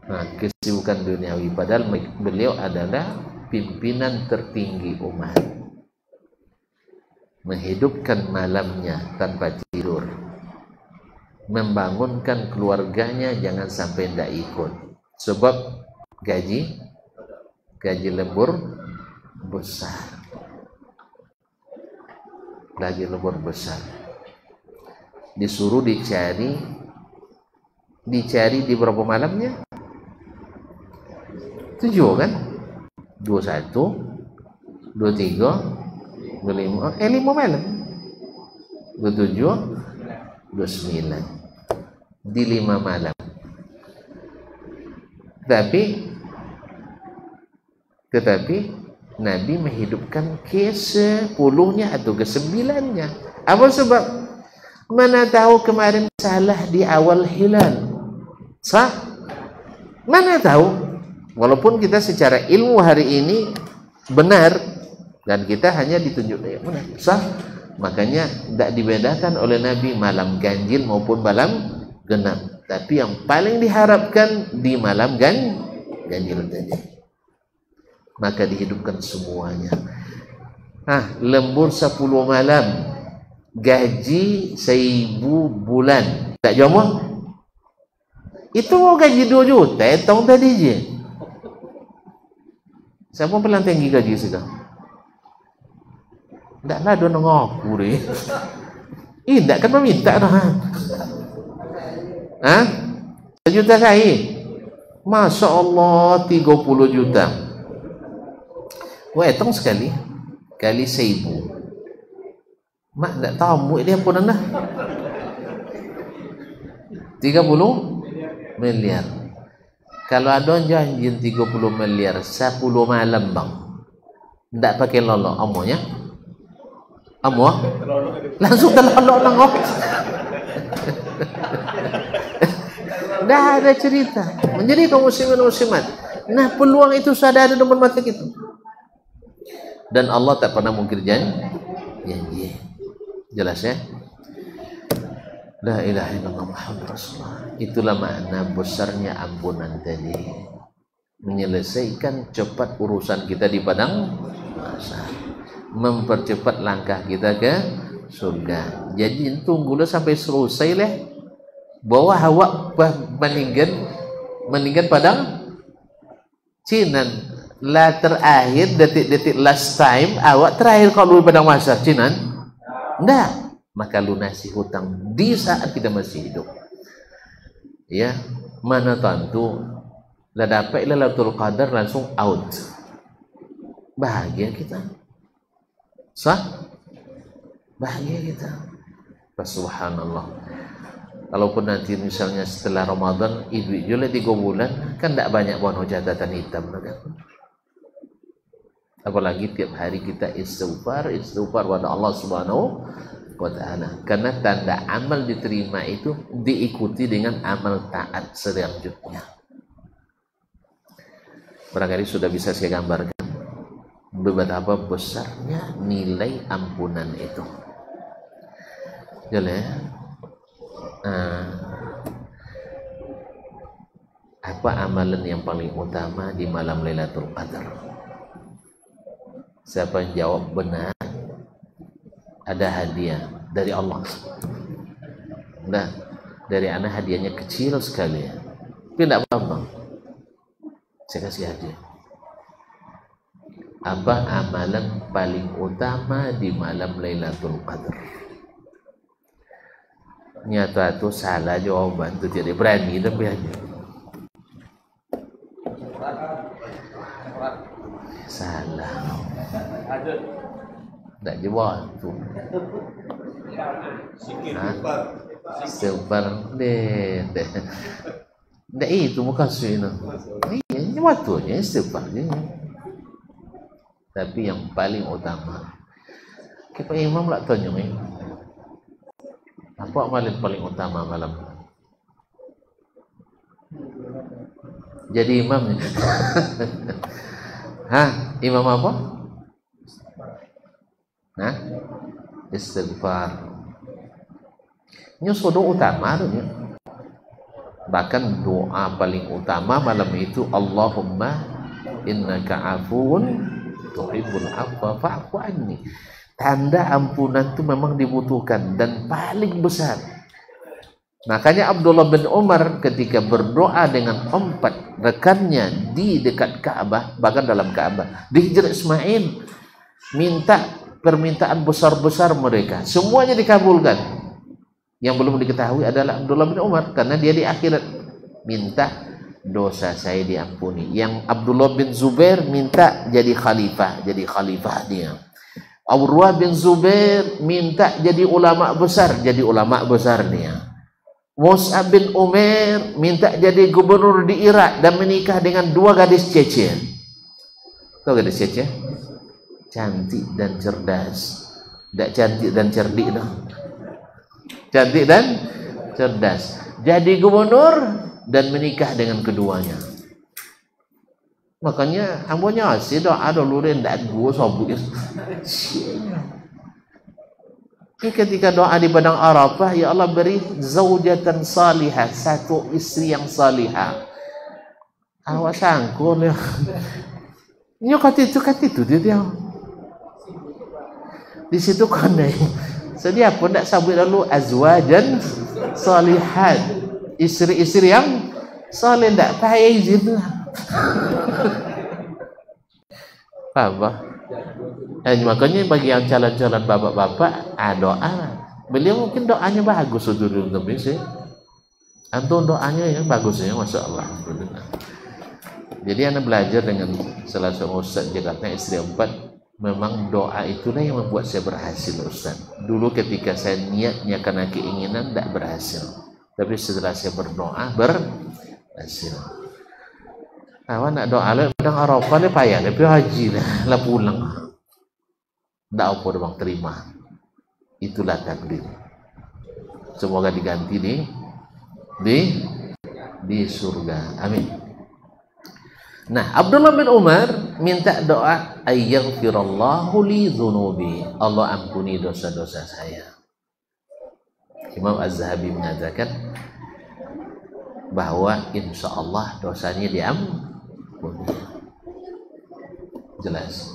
Nah, kesibukan duniawi padahal beliau adalah pimpinan tertinggi umat. Menghidupkan malamnya tanpa tidur. Membangunkan keluarganya jangan sampai tidak ikut. Sebab gaji lembur besar. Gaji lembur besar. Disuruh dicari di berapa malamnya? 7 kan? 21, 23, 25, 5 malam. 27, 29. Di 5 malam. Tetapi Nabi menghidupkan ke-10-nya atau ke-9-nya. Apa sebab? Mana tahu kemarin salah di awal hilal. Sah? Mana tahu? Walaupun kita secara ilmu hari ini benar dan kita hanya ditunjuk benar. Sah? Makanya tidak dibedakan oleh Nabi malam ganjil maupun malam genap. Tapi yang paling diharapkan di malam ganjil tadi. Maka dihidupkan semuanya. Lembur 10 malam, gaji 1000 bulan. Tak jomong? Itu mau gaji 2 juta, tahun tadi je. Siapa pelan tinggi gaji sekarang? Taklah dia ngaku ni. Tak kan meminta dah. 1 juta kali. Masya Allah 30 juta. Wah, hitung sekali. Kali 1000. Mak tak tahu muat dia pun dah. 30 miliar. Kalau ada janji 30 miliar 10 malam bang. Tak pakai lolok amonya. Amo langsung terlolok nengok. Dah ada cerita. Menjadi kaum muslimin muslimat. Nah, peluang itu sudah ada dalam mata kita. Dan Allah tak pernah mungkir janji. Jelas ya? La ilaha illallah Muhammadur Rasulullah. Itulah makna besarnya ampunan tadi. Menyelesaikan cepat urusan kita di padang mahsyar. Mempercepat langkah kita ke surga. Jadi tunggulah sampai selesai lah. Bawa awak meninggal padang Cinan lah terakhir detik-detik last time awak terakhir kalau di padang mahsyar Cinan. Enggak. Maka lunasi hutang di saat kita masih hidup. Ya, mana tentu lah dapat Lailatul Qadar langsung out. Bahagia kita. Sah? Bahagia kita. Subhanallah. Kalaupun nanti misalnya setelah Ramadan duit jual 3 bulan kan tidak banyak bono catatan hitam kan? Apalagi tiap hari kita istighfar pada Allah Subhanahu wa ta'ala. Karena tanda amal diterima itu diikuti dengan amal taat selanjutnya. Barangkali sudah bisa saya gambarkan betapa besarnya nilai ampunan itu. Jelas. Apa amalan yang paling utama di malam Lailatul Qadar? Siapa yang jawab benar, ada hadiah dari Allah. Nah, dari anak hadiahnya kecil sekali, tapi tidak apa-apa. Saya kasih hadiah. Apa amalan paling utama di malam Lailatul Qadar? Nyata itu salah jawaban itu tidak berani dan berani. Salah. Tak jawab tu. Super deh. Dah itu bukan suina. Ini waktunya super je. Tapi yang paling utama, kita imam lah tanya ni. Apa amalan paling utama malam? Jadi imam ni. Imam apa? Istighfar. Ini doa utama tu. Bahkan doa paling utama malam itu Allahumma innaka afuun tuhibbul afwa fa'fu anni. Tanda ampunan itu memang dibutuhkan dan paling besar. Makanya Abdullah bin Umar ketika berdoa dengan 4 rekannya di dekat Ka'bah, bahkan dalam Ka'bah, di Hijr Ismail, minta permintaan besar-besar mereka, semuanya dikabulkan. Yang belum diketahui adalah Abdullah bin Umar, karena dia di akhirat minta dosa saya diampuni. Yang Abdullah bin Zubair minta jadi khalifah dia. Urwah bin Zubair minta jadi ulama besar dia. Mus'ab bin Umair minta jadi gubernur di Irak dan menikah dengan 2 gadis Cece. Tahu gadis Cece? Cantik dan cerdas. Tidak cantik dan cerdik dah. Cantik dan cerdas. Jadi gubernur dan menikah dengan keduanya. Makanya ambonya asyik dah ada luren dak gua sabut. Ini ketika doa di padang Arafah, ya Allah beri zaujatan salihah, satu istri yang salihah. Awak sangkul ya. Nyo kata itu dia. Di situ kandai. Sedia pun tak sabut lalu azwajan salihat. Istri-istri yang saleh, tak payah izin lah. Apa? Makanya bagi yang calon-calon bapak-bapak, doa. Beliau mungkin doanya bagus dulu tapi sih. Antum doanya yang bagus ya, masya Allah. Jadi anda belajar dengan salah seorang ustaz Jakarta istri 4. Memang doa itulah yang membuat saya berhasil, Ustaz. Dulu ketika saya niatnya karena keinginan tidak berhasil, tapi setelah saya berdoa berhasil. Awak nak doa lah, kadang Arafah ni payah, tapi haji lah pulang. Tak apa bang terima. Itulah takdir. Semoga diganti di surga. Amin. Nah, Abdullah bin Umar minta doa ayyaghfirallahu li dzunubi. Allah ampuni dosa-dosa saya. Imam Az-Zahabi mengatakan bahwa insya Allah dosanya diampuni. Jelas.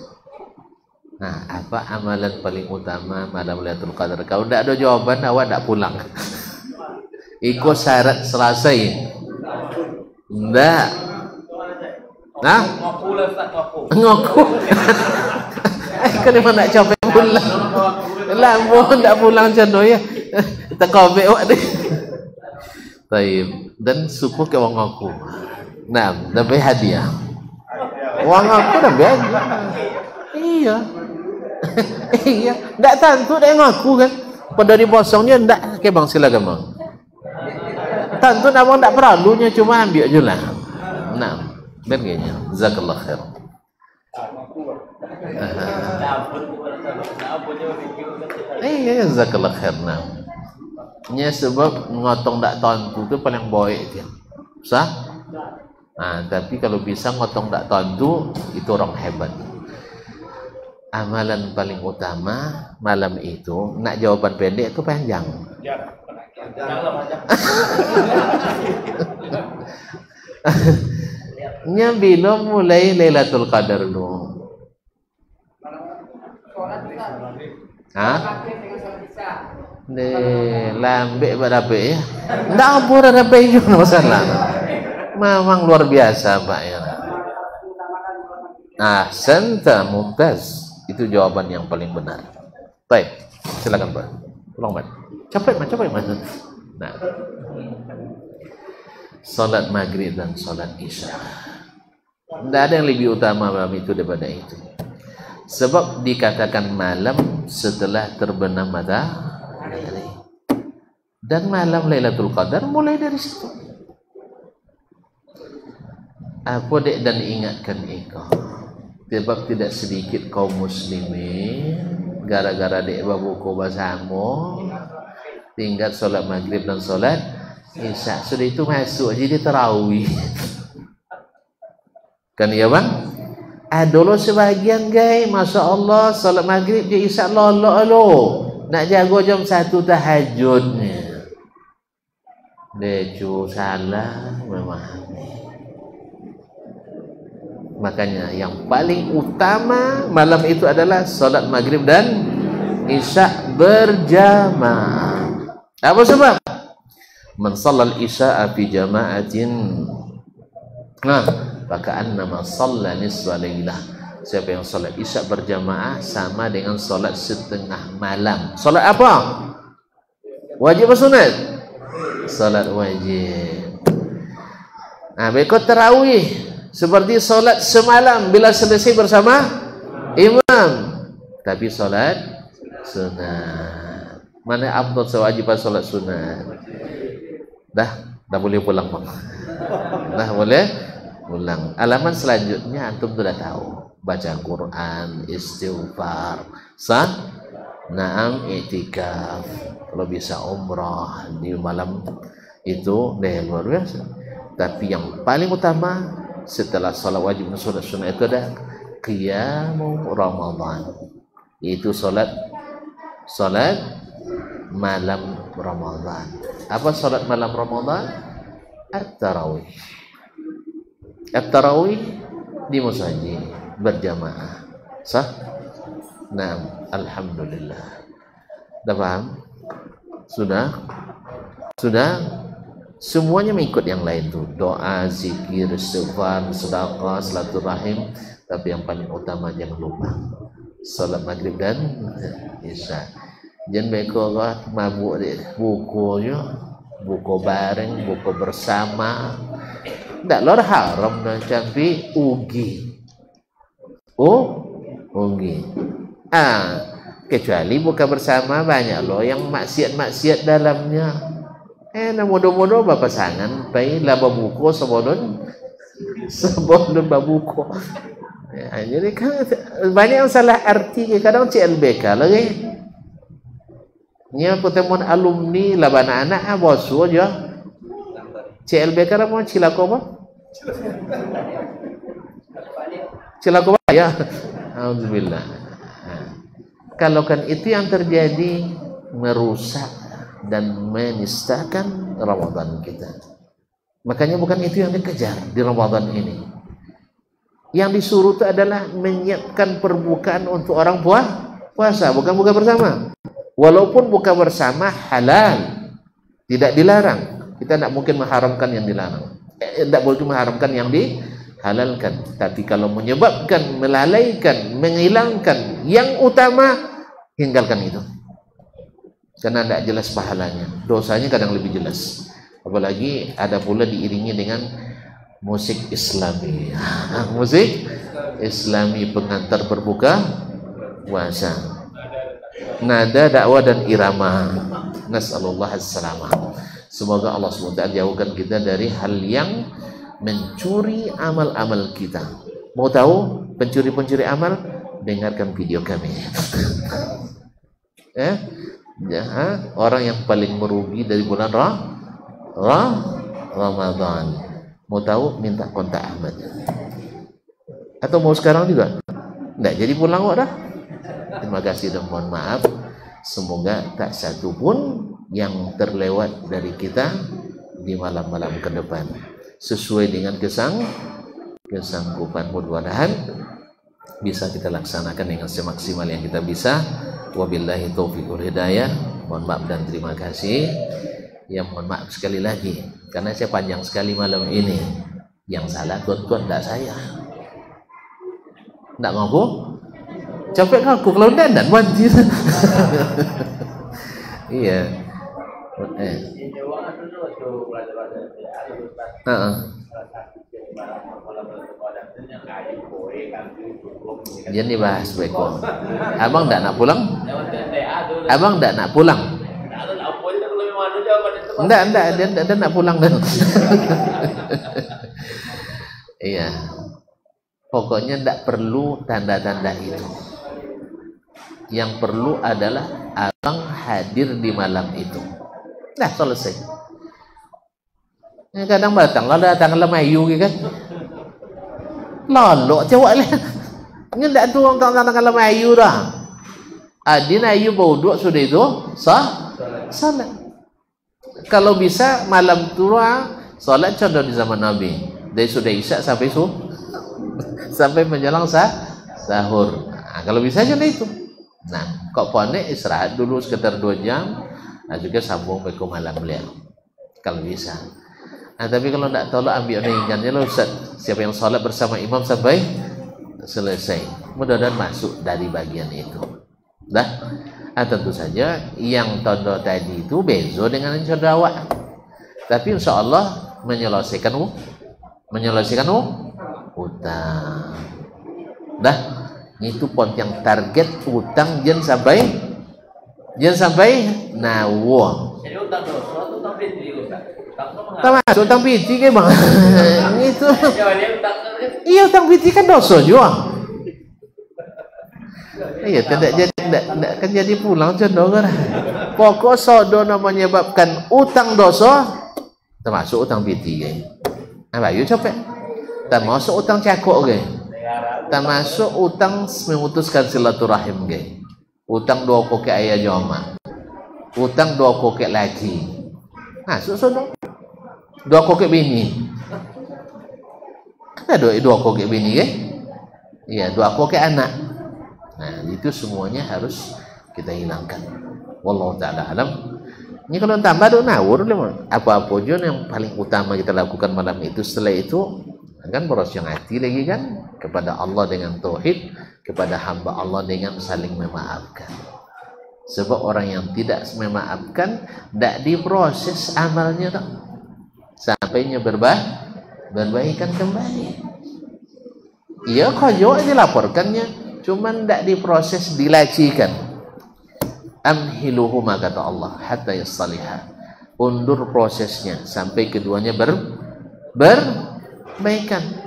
Nah, apa amalan paling utama malam Lailatul Qadar? Kalau tidak ada jawaban, awak tidak pulang. Ikut syarat selesai. Tidak. Nah, ngaku. Kan memang nak capek pulang. Lama tak pulang macam ya. Tak kobek awak ni. Baik. Dan suku ke orang ngaku. Nah, dapat hadiah. Orang ngaku dah biasa. Iya. Iya. Tak tentu dia ngaku kan. Pada di bosongnya tak ke bang silakan bang. Tentu abang tak perlunya cuma ambil je lah. Nah. Dan kayaknya jazakallah khair. Iya jazakallah khair. Nah, sebab ngotong tak tentu tu paling baik dia. Sah? Nah, tapi kalau bisa ngotong tak tentu itu orang hebat. Amalan paling utama malam itu, nak jawaban pendek itu panjang. Nya bila mulai Lailatul Qadar dulu. Hah? De lambe berapa ya? Ndak apa berapa itu masalah. Memang luar biasa Pak ya. Ahsanta mumtaz. Itu jawaban yang paling benar. Baik, silakan Pak. Tolong Pak. Capek Mas. Nah. Salat maghrib dan salat isya. Tidak ada yang lebih utama malam itu daripada itu. Sebab dikatakan malam setelah terbenam matahari. Dan malam Lailatul Qadar mulai dari situ. Apa dek dan ingatkan engkau. Sebab tidak sedikit kaum muslimin gara-gara dek babuku bersama tinggal salat maghrib dan salat isya. Sudah itu masuk jadi tarawih. Kan ya bang? Dulu sebahagian guys, masya Allah salat maghrib je isya lo nak jago jam 1 tahajudnya. Decu salah memahami. Makanya yang paling utama malam itu adalah salat maghrib dan isya berjamaah. Apa sebab? Man shallal isya'a fi jama'atin. Nah, faka'annama shalla nisfa lailah. Siapa yang salat isya berjamaah sama dengan salat setengah malam. Salat apa? Wajib atau sunat? Salat wajib. Nah, berikut tarawih seperti salat semalam bila selesai bersama imam. Tapi salat sunat. Mana afdal sewajib salat sunat? Dah boleh pulang bang. Dah boleh pulang. Alaman selanjutnya antum sudah tahu. Baca Quran, istighfar, naam i'tikaf. Kalau bisa umrah di malam itu luar biasa. Tapi yang paling utama setelah salat wajib dan salat sunnah itu ada qiyamul Ramadan. Itu salat malam Ramadan. Apa salat malam Ramadan? At-tarawih. At-tarawih di masjid berjamaah. Sah? Nah, alhamdulillah. Dah paham? Sudah? Semuanya mengikut yang lain tuh. Doa, zikir, istighfar, sedekah, silaturahim. Tapi yang paling utama jangan lupa salat maghrib dan isya. Jangan beko mabuk di bukunya, buku bareng, buku bersama. Ndak lor haram dan tapi ugi. Ugi. Kecuali buka bersama banyak loh yang maksiat-maksiat dalamnya. Modo-modo pasangan pai laba buku sebelum babuku. Ya, jadi kan banyak yang salah arti kadang CLBK lagi. Nya pertemuan alumni labana anak bosu aja. CLBK apa cilako apa? Cilako ya. Alhamdulillah. Kalau kan itu yang terjadi merusak dan menistakan Ramadan kita. Makanya bukan itu yang dikejar di Ramadan ini. Yang disuruh itu adalah menyiapkan perbukaan untuk orang puasa, bukan buka bersama. Walaupun buka bersama halal, tidak dilarang. Kita tidak mungkin mengharamkan yang dilarang. Tidak boleh mengharamkan yang dihalalkan. Tapi kalau menyebabkan, melalaikan, menghilangkan yang utama, tinggalkan itu. Karena tidak jelas pahalanya. Dosanya kadang lebih jelas. Apalagi ada pula diiringi dengan musik Islami. Musik Islami pengantar berbuka puasa. Nada, dakwah dan irama. Nas'alullah as-salamah. Semoga Allah SWT jauhkan kita dari hal yang mencuri amal-amal kita. Mau tahu pencuri-pencuri amal? Dengarkan video kami. Orang yang paling merugi dari bulan Ramadan. Mau tahu? Minta kontak Ahmad. Atau mau sekarang juga? Enggak, jadi pulang kok dah. Terima kasih dan mohon maaf. Semoga tak satu pun yang terlewat dari kita di malam-malam ke depan. Sesuai dengan kesanggupan, mudah-mudahan bisa kita laksanakan dengan semaksimal yang kita bisa. Wabillahi taufiq wal hidayah. Mohon maaf dan terima kasih. Ya mohon maaf sekali lagi karena saya panjang sekali malam ini. Yang salah tuan-tuan tidak saya. Tidak ngaku? Capek ngaku kalau tidak wanti. Iya. Jadi bahas beko. Abang tidak nak pulang? Abang tidak nak pulang? Enggak, dia nak pulang dan. Iya. Pokoknya tidak perlu tanda-tanda itu. Yang perlu adalah abang hadir di malam itu. Dah selesai. Kadang batang kalau datang lemayu gitu kan. Lalu cewek lah. Ini tidak tu orang datang lemayu dah. Adin ayu bauduk sudah itu salat. Kalau bisa malam tua salat contoh di zaman Nabi dari sudah isya sampai menjelang sahur. Nah, kalau bisa aja itu. Nah, kok ponek istirahat dulu sekitar 2 jam, juga sambung ke malam beliau. Kalau bisa. Nah, tapi kalau tidak tolak ambil ringannya loh Ustaz. Siapa yang salat bersama imam sampai selesai. Mudah-mudahan masuk dari bagian itu. Dah. Tentu saja yang tondo tadi itu bezo dengan yang awak. Tapi insya Allah menyelesaikan utang. Dah, itu pon yang target utang jangan sampai nawa. Jadi utang dosa atau utang fitri Ustaz? Termasuk utang fitri ke bang? Itu. Iya utang fitri kan dosa juga. Iya, tidak kan jadi pulang contoh kan. Pokok sodo menyebabkan utang dosa termasuk utang fitri kan. Apa yuk capek? Termasuk utang cakok kan. Termasuk utang memutuskan silaturahim kan. Utang dua koki ayah joma. utang 2 kokek lagi. Masuk sono. 2 kokek bini. Kan ada 2 kokek bini kan? Iya, 2 kokek anak. Nah, itu semuanya harus kita hilangkan. Wallahu taala alam. Ini kalau tambah do nawur apa-apa aja yang paling utama kita lakukan malam itu. Setelah itu kan berosiong hati lagi kan kepada Allah dengan tauhid, kepada hamba Allah dengan saling memaafkan. Sebab orang yang tidak memaafkan tidak diproses amalnya tak. Sampainya berbaikan kembali. Iya koyo dilaporkannya, cuman tidak diproses, dilacikan. Amhiluhuma kata Allah hatta yassalihah. Undur prosesnya sampai keduanya berbaikan.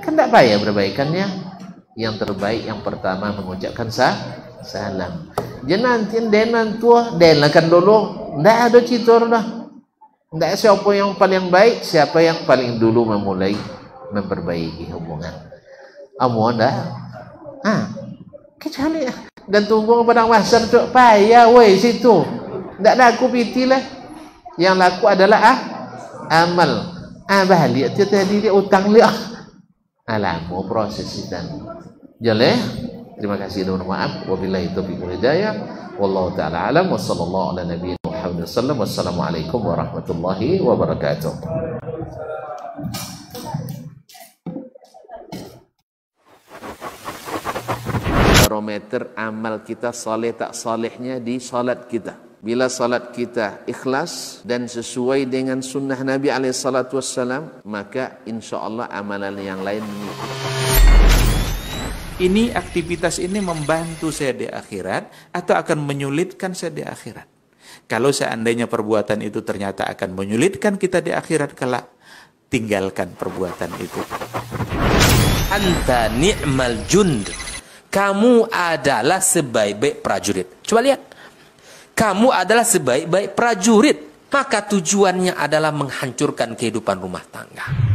Kan tidak payah berbaikannya. Yang terbaik yang pertama mengucapkan salam. Jangan denan tua delakan dulu. Tidak ada citor dah. Tidak siapa yang paling baik, siapa yang paling dulu memulai memperbaiki hubungan. Amu dah. Kecuali dan tunggu kepada masar tu payah weh situ. Ndak laku piti lah. Yang laku adalah amal. Balik dia tadi dia utang dia. Alamu proses itu. Jale. Terima kasih dan maaf. Wabillahi taufiq wal hidayah. Wallahu taala alam wa sallallahu ala nabiyina Muhammad sallallahu. Wassalamualaikum warahmatullahi wabarakatuh. Barometer amal kita saleh tak salehnya di salat kita. Bila salat kita ikhlas dan sesuai dengan sunnah Nabi SAW, maka insya Allah amalan yang lain mengikuti. Ini aktivitas ini membantu saya di akhirat atau akan menyulitkan saya di akhirat? Kalau seandainya perbuatan itu ternyata akan menyulitkan kita di akhirat kelak, tinggalkan perbuatan itu. Anta ni'mal jund. Kamu adalah sebaik-baik prajurit. Coba lihat. Kamu adalah sebaik-baik prajurit. Maka tujuannya adalah menghancurkan kehidupan rumah tangga.